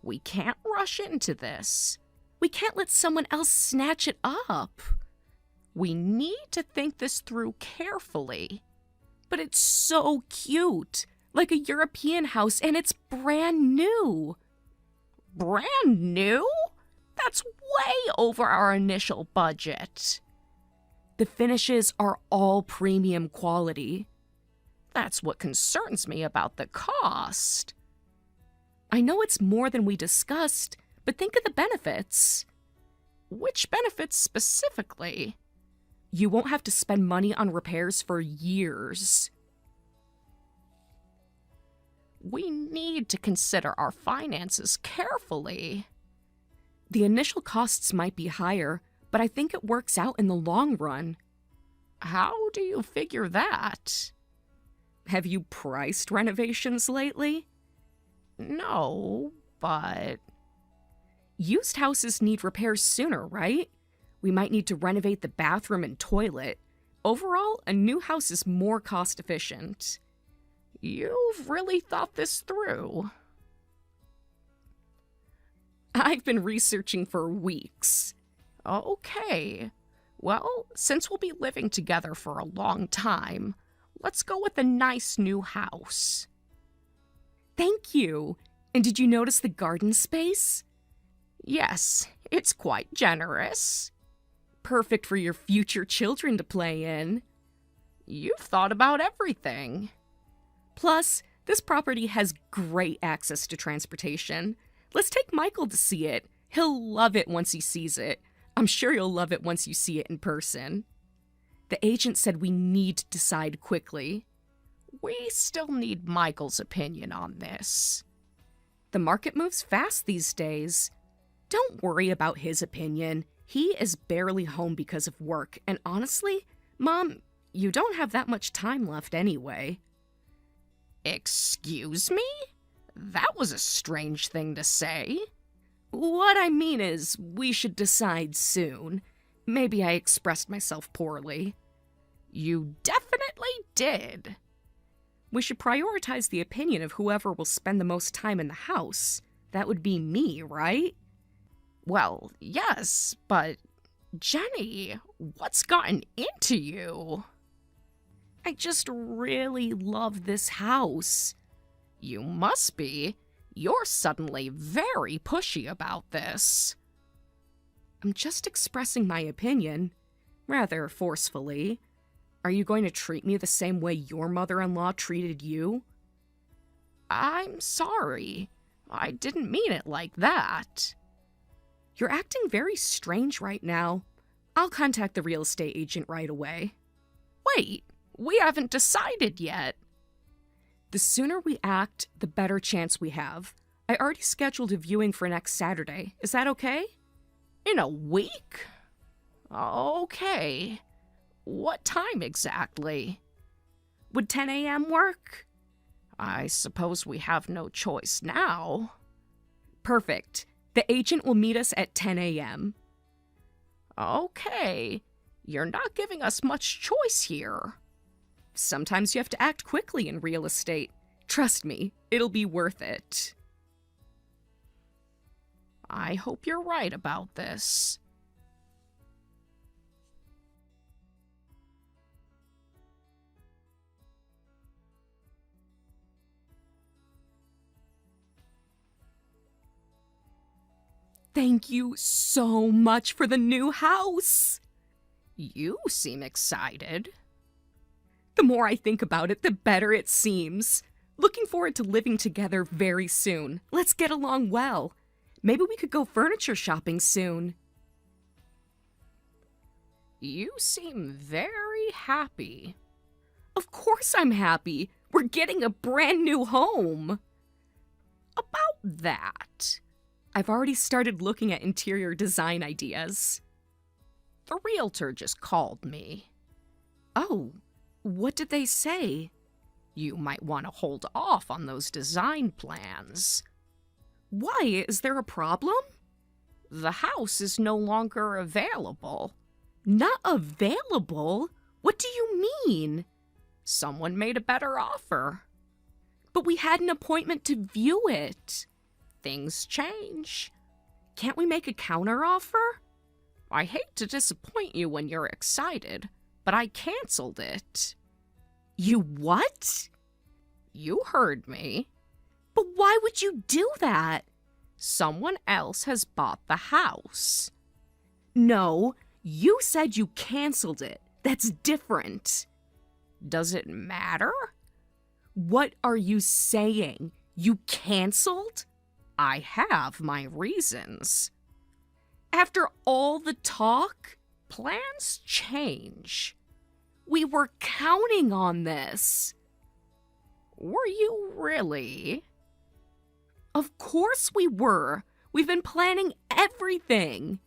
We can't rush into this. We can't let someone else snatch it up. We need to think this through carefully. But it's so cute, like a European house, and it's brand new. Brand new? That's way over our initial budget. The finishes are all premium quality. That's what concerns me about the cost. I know it's more than we discussed, but think of the benefits. Which benefits specifically? You won't have to spend money on repairs for years. We need to consider our finances carefully. The initial costs might be higher, but I think it works out in the long run. How do you figure that? Have you priced renovations lately? No, but... Used houses need repairs sooner, right? We might need to renovate the bathroom and toilet. Overall, a new house is more cost efficient. You've really thought this through. I've been researching for weeks. Okay. Well, since we'll be living together for a long time, let's go with a nice new house. Thank you. And did you notice the garden space? Yes, it's quite generous. Perfect for your future children to play in. You've thought about everything. Plus, this property has great access to transportation. Let's take Michael to see it. He'll love it once he sees it. I'm sure you'll love it once you see it in person. The agent said we need to decide quickly. We still need Michael's opinion on this. The market moves fast these days. Don't worry about his opinion. He is barely home because of work, and honestly, Mom, you don't have that much time left anyway. Excuse me? That was a strange thing to say. What I mean is, we should decide soon. Maybe I expressed myself poorly. You definitely did. We should prioritize the opinion of whoever will spend the most time in the house. That would be me, right? Well, yes, but Jenny, what's gotten into you? I just really love this house. You must be. You're suddenly very pushy about this. I'm just expressing my opinion, rather forcefully. Are you going to treat me the same way your mother-in-law treated you? I'm sorry. I didn't mean it like that. You're acting very strange right now. I'll contact the real estate agent right away. Wait, we haven't decided yet. The sooner we act, the better chance we have. I already scheduled a viewing for next Saturday. Is that okay? In a week? Okay. What time exactly? Would 10 a.m. work? I suppose we have no choice now. Perfect. The agent will meet us at 10 a.m. Okay. You're not giving us much choice here. Sometimes you have to act quickly in real estate. Trust me, it'll be worth it. I hope you're right about this. Thank you so much for the new house. You seem excited. The more I think about it, the better it seems. Looking forward to living together very soon. Let's get along well. Maybe we could go furniture shopping soon. You seem very happy. Of course I'm happy. We're getting a brand new home. About that, I've already started looking at interior design ideas. The realtor just called me. Oh, what did they say? You might want to hold off on those design plans. Why? Is there a problem? The house is no longer available. Not available? What do you mean? Someone made a better offer. But we had an appointment to view it. Things change. Can't we make a counteroffer? I hate to disappoint you when you're excited, but I canceled it. You what? You heard me. But why would you do that? Someone else has bought the house. No, you said you canceled it. That's different. Does it matter? What are you saying? You canceled? I have my reasons. After all the talk, plans change. We were counting on this. Were you really? Of course we were. We've been planning everything.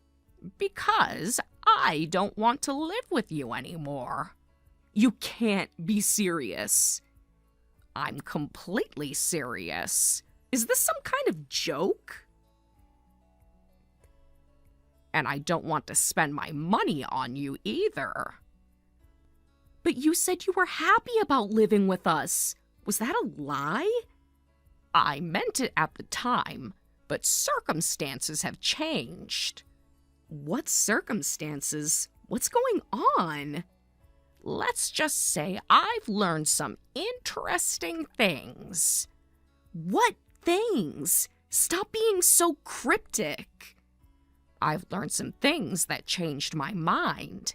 Because I don't want to live with you anymore. You can't be serious. I'm completely serious. Is this some kind of joke? And I don't want to spend my money on you either. But you said you were happy about living with us. Was that a lie? I meant it at the time, but circumstances have changed. What circumstances? What's going on? Let's just say I've learned some interesting things. What things? Stop being so cryptic. I've learned some things that changed my mind.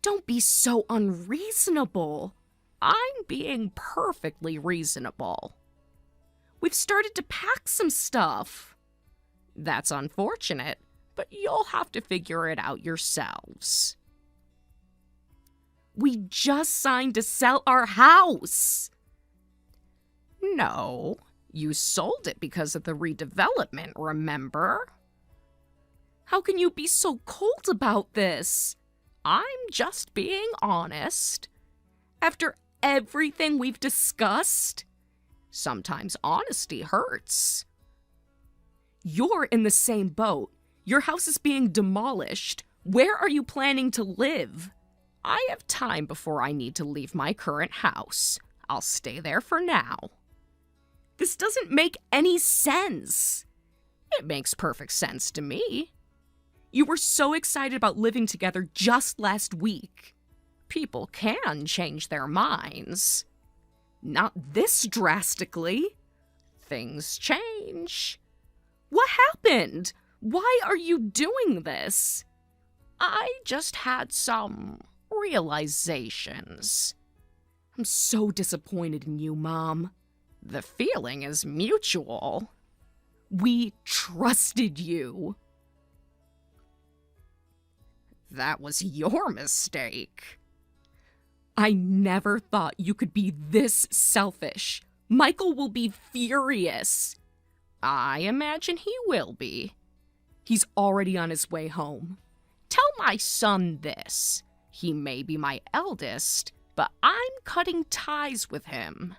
Don't be so unreasonable. I'm being perfectly reasonable. We've started to pack some stuff. That's unfortunate, but you'll have to figure it out yourselves. We just signed to sell our house. No, you sold it because of the redevelopment, remember? How can you be so cold about this? I'm just being honest. After everything we've discussed, sometimes honesty hurts. You're in the same boat. Your house is being demolished. Where are you planning to live? I have time before I need to leave my current house. I'll stay there for now. This doesn't make any sense. It makes perfect sense to me. You were so excited about living together just last week. People can change their minds. Not this drastically. Things change. What happened? Why are you doing this? I just had some realizations. I'm so disappointed in you, Mom. The feeling is mutual. We trusted you. That was your mistake. I never thought you could be this selfish. Michael will be furious. I imagine he will be. He's already on his way home. Tell my son this. He may be my eldest, but I'm cutting ties with him.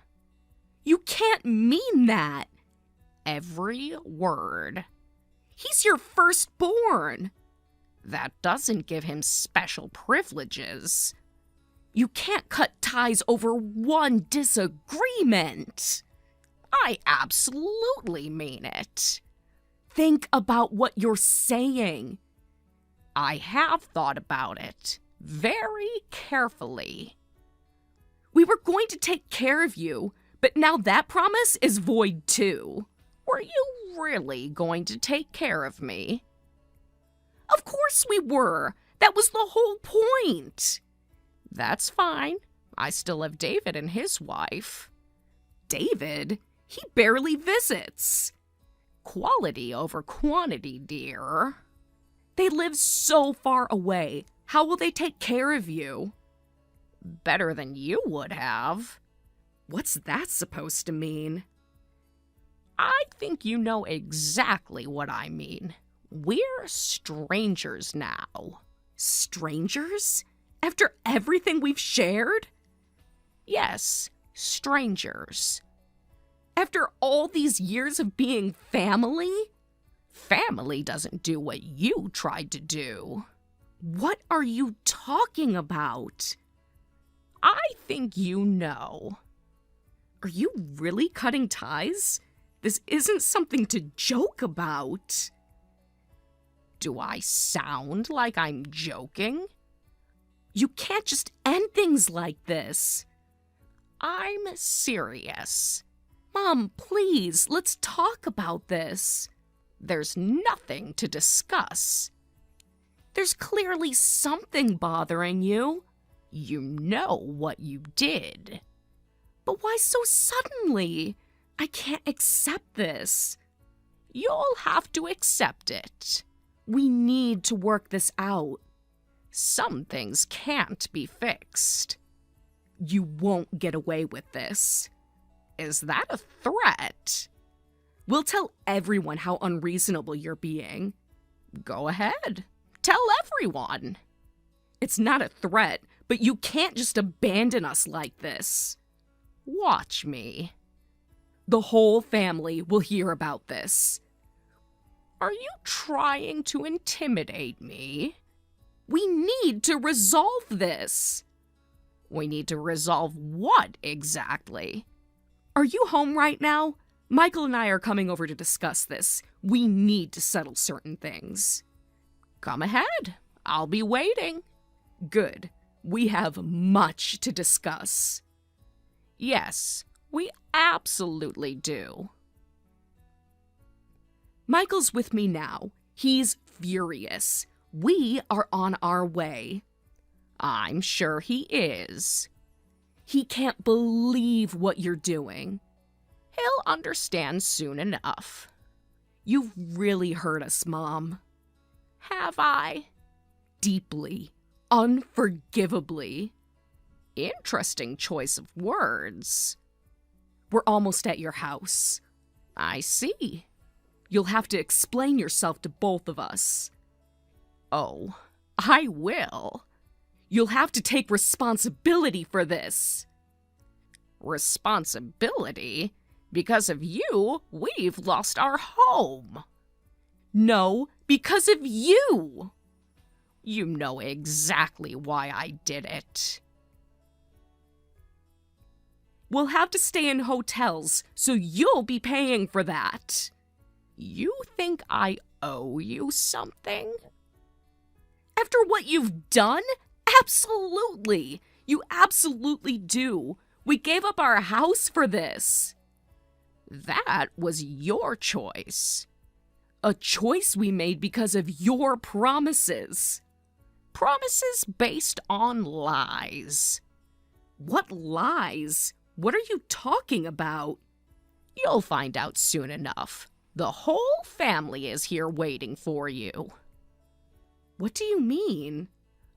You can't mean that. Every word. He's your firstborn. That doesn't give him special privileges. You can't cut ties over one disagreement. I absolutely mean it. Think about what you're saying. I have thought about it very carefully. We were going to take care of you, but now that promise is void too. Were you really going to take care of me? Of course we were. That was the whole point. That's fine. I still have David and his wife. David? He barely visits. Quality over quantity, dear. They live so far away. How will they take care of you? Better than you would have. What's that supposed to mean? I think you know exactly what I mean. We're strangers now. Strangers? After everything we've shared? Yes, strangers. After all these years of being family? Family doesn't do what you tried to do. What are you talking about? I think you know. Are you really cutting ties? This isn't something to joke about. Do I sound like I'm joking? You can't just end things like this. I'm serious. Mom, please, let's talk about this. There's nothing to discuss. There's clearly something bothering you. You know what you did. But why so suddenly? I can't accept this. You'll have to accept it. We need to work this out. Some things can't be fixed. You won't get away with this. Is that a threat? We'll tell everyone how unreasonable you're being. Go ahead. Tell everyone. It's not a threat, but you can't just abandon us like this. Watch me. The whole family will hear about this. Are you trying to intimidate me? We need to resolve this. We need to resolve what exactly? Are you home right now? Michael and I are coming over to discuss this. We need to settle certain things. Come ahead. I'll be waiting. Good. We have much to discuss. Yes, we absolutely do. Michael's with me now. He's furious. We are on our way. I'm sure he is. He can't believe what you're doing. He'll understand soon enough. You've really hurt us, Mom. Have I? Deeply, unforgivably. Interesting choice of words. We're almost at your house. I see. You'll have to explain yourself to both of us. Oh, I will. You'll have to take responsibility for this. Responsibility? Because of you, we've lost our home. No, because of you. You know exactly why I did it. We'll have to stay in hotels, so you'll be paying for that. You think I owe you something? After what you've done? Absolutely. You absolutely do. We gave up our house for this. That was your choice. A choice we made because of your promises. Promises based on lies. What lies? What are you talking about? You'll find out soon enough. The whole family is here waiting for you. What do you mean?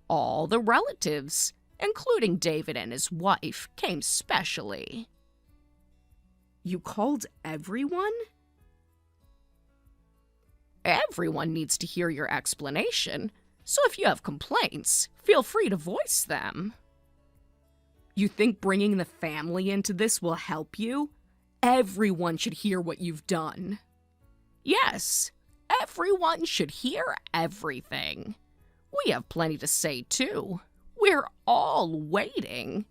All the relatives, including David and his wife, came specially. You called everyone? Everyone needs to hear your explanation, so if you have complaints, feel free to voice them. You think bringing the family into this will help you? Everyone should hear what you've done. Yes, everyone should hear everything. We have plenty to say, too. We're all waiting.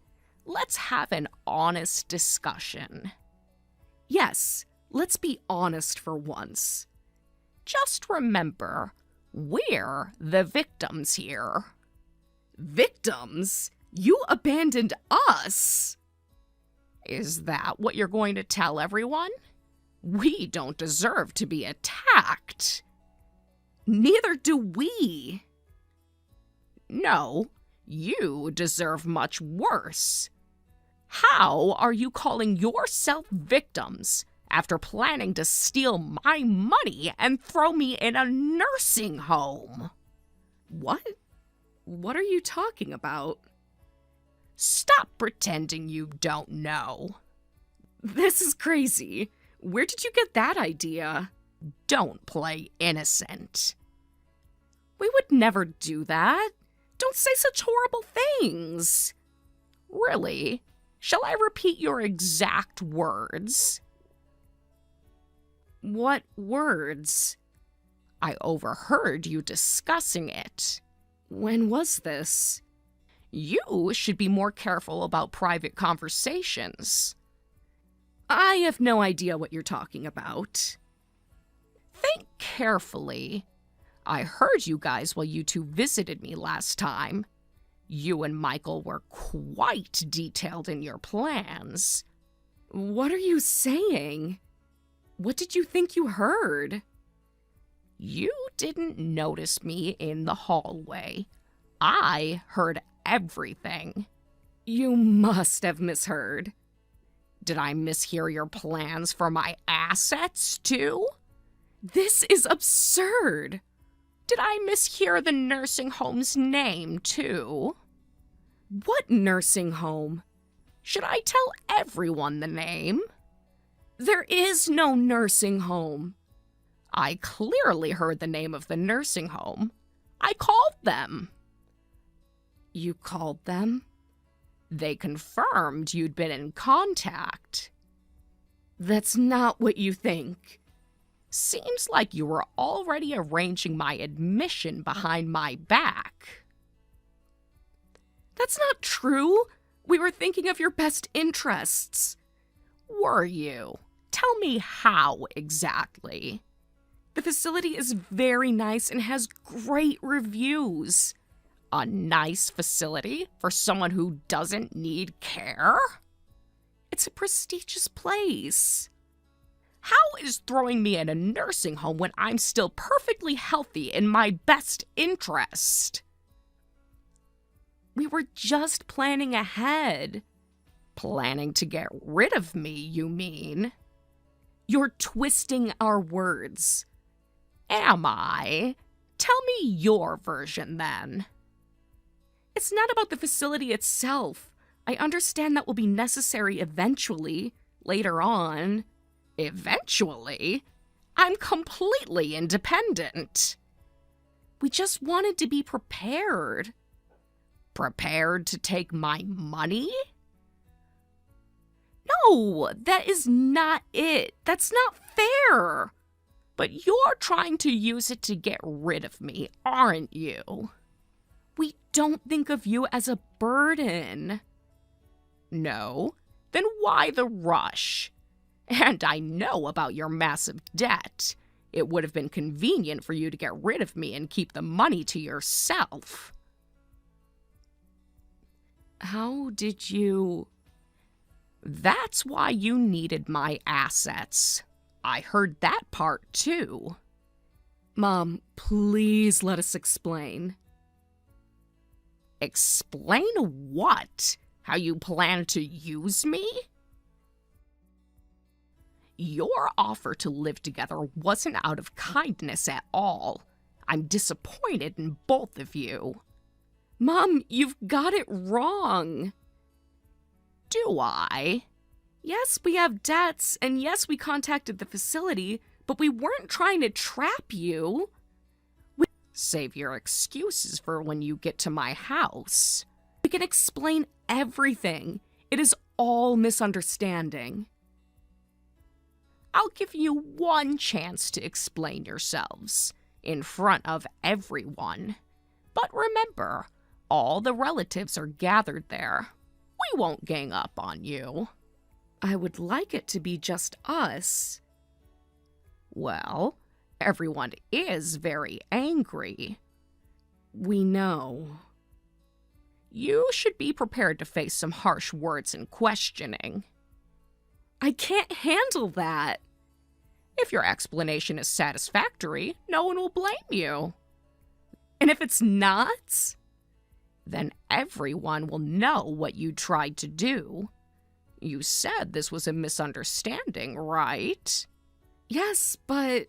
Let's have an honest discussion. Yes, let's be honest for once. Just remember, we're the victims here. Victims? You abandoned us! Is that what you're going to tell everyone? We don't deserve to be attacked. Neither do we. No, you deserve much worse. How are you calling yourself victims after planning to steal my money and throw me in a nursing home? What? What are you talking about? Stop pretending you don't know. This is crazy. Where did you get that idea? Don't play innocent. We would never do that. Don't say such horrible things. Really? Shall I repeat your exact words? What words? I overheard you discussing it. When was this? You should be more careful about private conversations. I have no idea what you're talking about. Think carefully. I heard you guys while you two visited me last time. You and Michael were quite detailed in your plans. What are you saying? What did you think you heard? You didn't notice me in the hallway. I heard everything. You must have misheard. Did I mishear your plans for my assets, too? This is absurd. Did I mishear the nursing home's name, too? What nursing home? Should I tell everyone the name? There is no nursing home. I clearly heard the name of the nursing home. I called them. You called them? They confirmed you'd been in contact. That's not what you think. Seems like you were already arranging my admission behind my back. That's not true. We were thinking of your best interests. Were you? Tell me how exactly. The facility is very nice and has great reviews. A nice facility for someone who doesn't need care? It's a prestigious place. How is throwing me in a nursing home when I'm still perfectly healthy in my best interest? We were just planning ahead. Planning to get rid of me, you mean? You're twisting our words. Am I? Tell me your version, then. It's not about the facility itself. I understand that will be necessary eventually, later on. Eventually? I'm completely independent. We just wanted to be prepared. Prepared to take my money? No, that is not it. That's not fair. But you're trying to use it to get rid of me, aren't you? We don't think of you as a burden. No? Then why the rush? And I know about your massive debt. It would have been convenient for you to get rid of me and keep the money to yourself. How did you... That's why you needed my assets. I heard that part, too. Mom, please let us explain. Explain what? How you plan to use me? Your offer to live together wasn't out of kindness at all. I'm disappointed in both of you. Mom, you've got it wrong. Do I? Yes, we have debts, and yes, we contacted the facility, but we weren't trying to trap you. Save your excuses for when you get to my house. We can explain everything. It is all misunderstanding. I'll give you one chance to explain yourselves, in front of everyone. But remember, all the relatives are gathered there. We won't gang up on you. I would like it to be just us. Well, everyone is very angry. We know. You should be prepared to face some harsh words and questioning. I can't handle that. If your explanation is satisfactory, no one will blame you. And if it's not, then everyone will know what you tried to do. You said this was a misunderstanding, right? Yes, but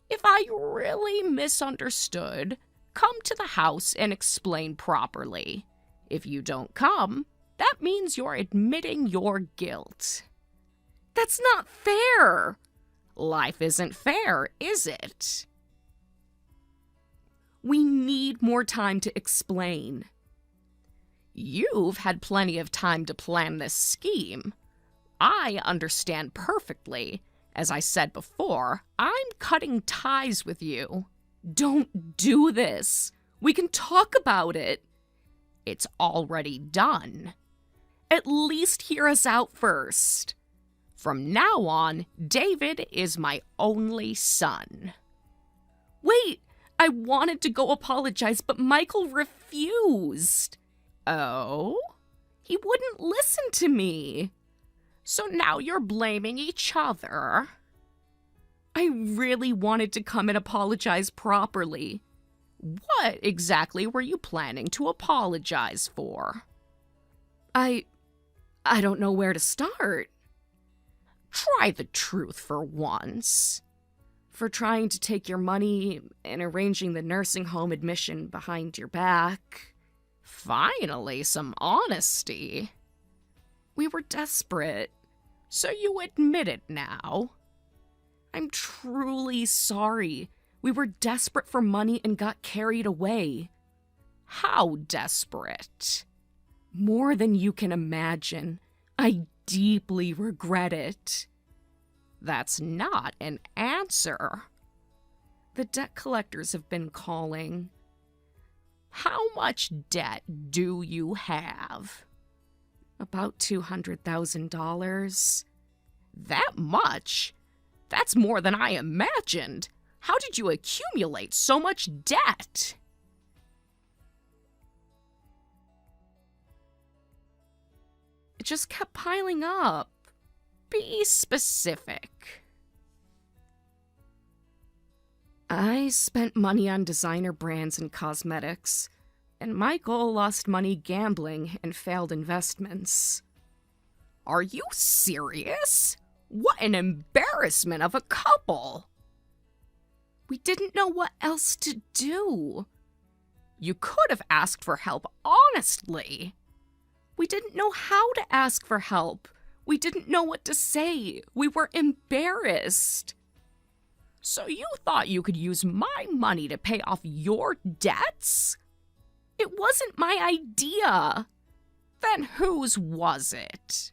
if I really misunderstood, come to the house and explain properly. If you don't come, that means you're admitting your guilt. That's not fair. Life isn't fair, is it? We need more time to explain. You've had plenty of time to plan this scheme. I understand perfectly. As I said before, I'm cutting ties with you. Don't do this. We can talk about it. It's already done. At least hear us out first. From now on, David is my only son. Wait, I wanted to go apologize, but Michael refused. Oh? He wouldn't listen to me. So now you're blaming each other. I really wanted to come and apologize properly. What exactly were you planning to apologize for? I don't know where to start. Try the truth for once. For trying to take your money and arranging the nursing home admission behind your back. Finally, some honesty. We were desperate, so you admit it now. I'm truly sorry. We were desperate for money and got carried away. How desperate? More than you can imagine. I deeply regret it. That's not an answer. The debt collectors have been calling. How much debt do you have? About $200,000. That much? That's more than I imagined. How did you accumulate so much debt? It just kept piling up. Be specific. I spent money on designer brands and cosmetics, and Michael lost money gambling and failed investments. Are you serious? What an embarrassment of a couple! We didn't know what else to do. You could have asked for help honestly. We didn't know how to ask for help. We didn't know what to say. We were embarrassed. So you thought you could use my money to pay off your debts? It wasn't my idea. Then whose was it?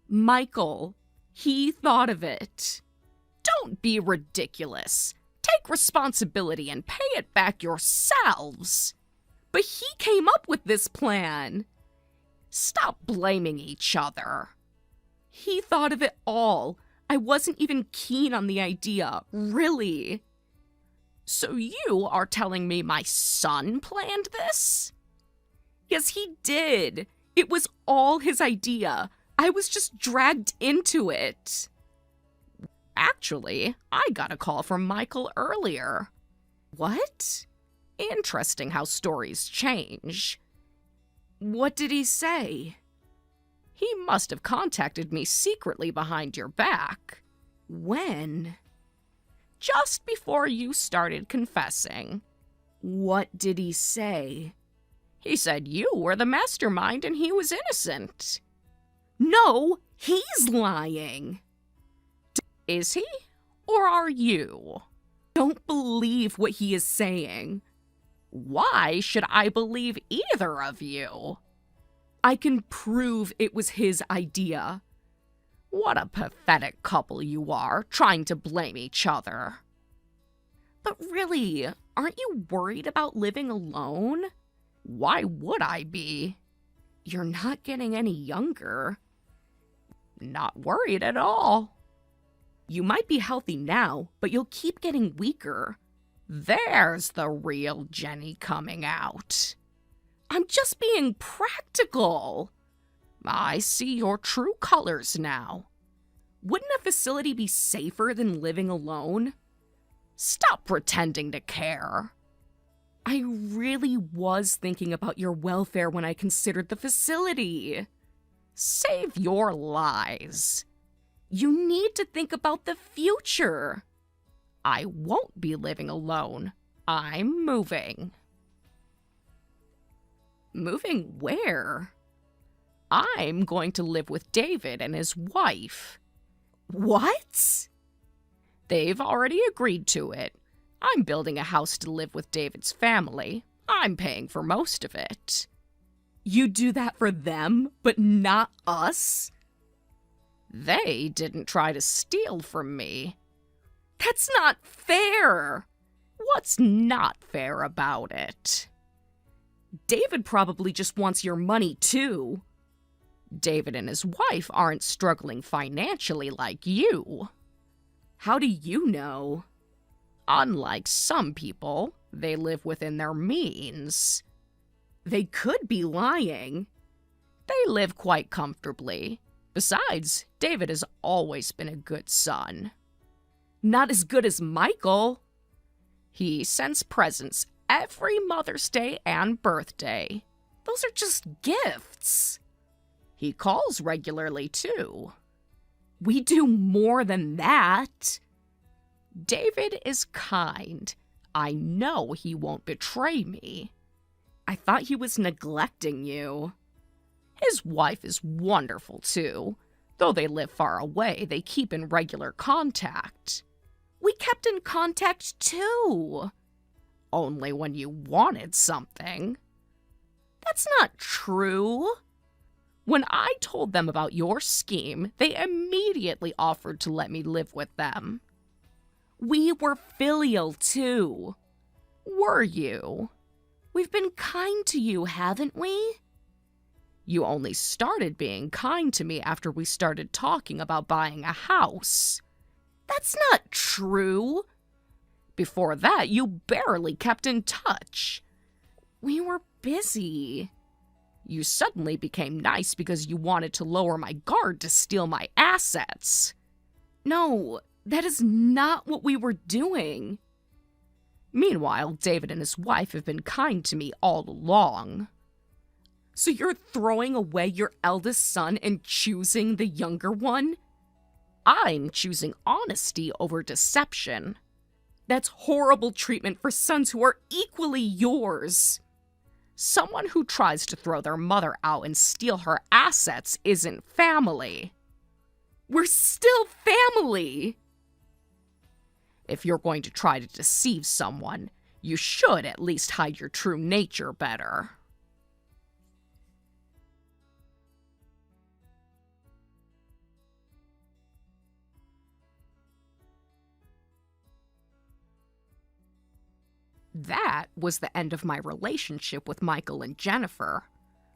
Michael. He thought of it. Don't be ridiculous. Take responsibility and pay it back yourselves. But he came up with this plan. Stop blaming each other. He thought of it all. I wasn't even keen on the idea, really. So you are telling me my son planned this? Yes, he did. It was all his idea. I was just dragged into it. Actually, I got a call from Michael earlier. What? Interesting how stories change. What did he say? He must have contacted me secretly behind your back. When? Just before you started confessing. What did he say? He said you were the mastermind and he was innocent. No, he's lying. Is he? Or are you? Don't believe what he is saying. Why should I believe either of you? I can prove it was his idea. What a pathetic couple you are, trying to blame each other. But really, aren't you worried about living alone? Why would I be? You're not getting any younger. Not worried at all. You might be healthy now, but you'll keep getting weaker. There's the real Jenny coming out. I'm just being practical. I see your true colors now. Wouldn't a facility be safer than living alone? Stop pretending to care. I really was thinking about your welfare when I considered the facility. Save your lies. You need to think about the future. I won't be living alone. I'm moving. Moving where? I'm going to live with David and his wife. What? They've already agreed to it. I'm building a house to live with David's family. I'm paying for most of it. You do that for them, but not us? They didn't try to steal from me. That's not fair. What's not fair about it? David probably just wants your money, too. David and his wife aren't struggling financially like you. How do you know? Unlike some people, they live within their means. They could be lying. They live quite comfortably. Besides, David has always been a good son. Not as good as Michael. He sends presents every Mother's Day and birthday. Those are just gifts. He calls regularly, too. We do more than that. David is kind. I know he won't betray me. I thought he was neglecting you. His wife is wonderful, too. Though they live far away, they keep in regular contact. We kept in contact, too. Only when you wanted something. That's not true. When I told them about your scheme, they immediately offered to let me live with them. We were filial, too. Were you? We've been kind to you, haven't we? You only started being kind to me after we started talking about buying a house. That's not true. Before that, you barely kept in touch. We were busy. You suddenly became nice because you wanted to lower my guard to steal my assets. No, that is not what we were doing. Meanwhile, David and his wife have been kind to me all along. So you're throwing away your eldest son and choosing the younger one? I'm choosing honesty over deception. That's horrible treatment for sons who are equally yours. Someone who tries to throw their mother out and steal her assets isn't family. We're still family. If you're going to try to deceive someone, you should at least hide your true nature better. That was the end of my relationship with Michael and Jennifer.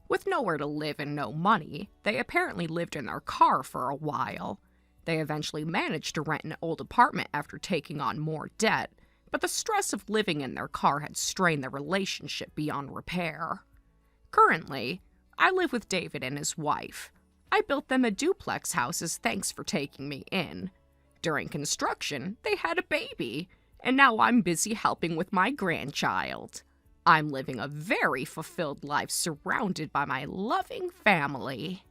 With nowhere to live and no money, they apparently lived in their car for a while. They eventually managed to rent an old apartment after taking on more debt, but the stress of living in their car had strained their relationship beyond repair. Currently, I live with David and his wife. I built them a duplex house as thanks for taking me in. During construction, they had a baby, and now I'm busy helping with my grandchild. I'm living a very fulfilled life surrounded by my loving family.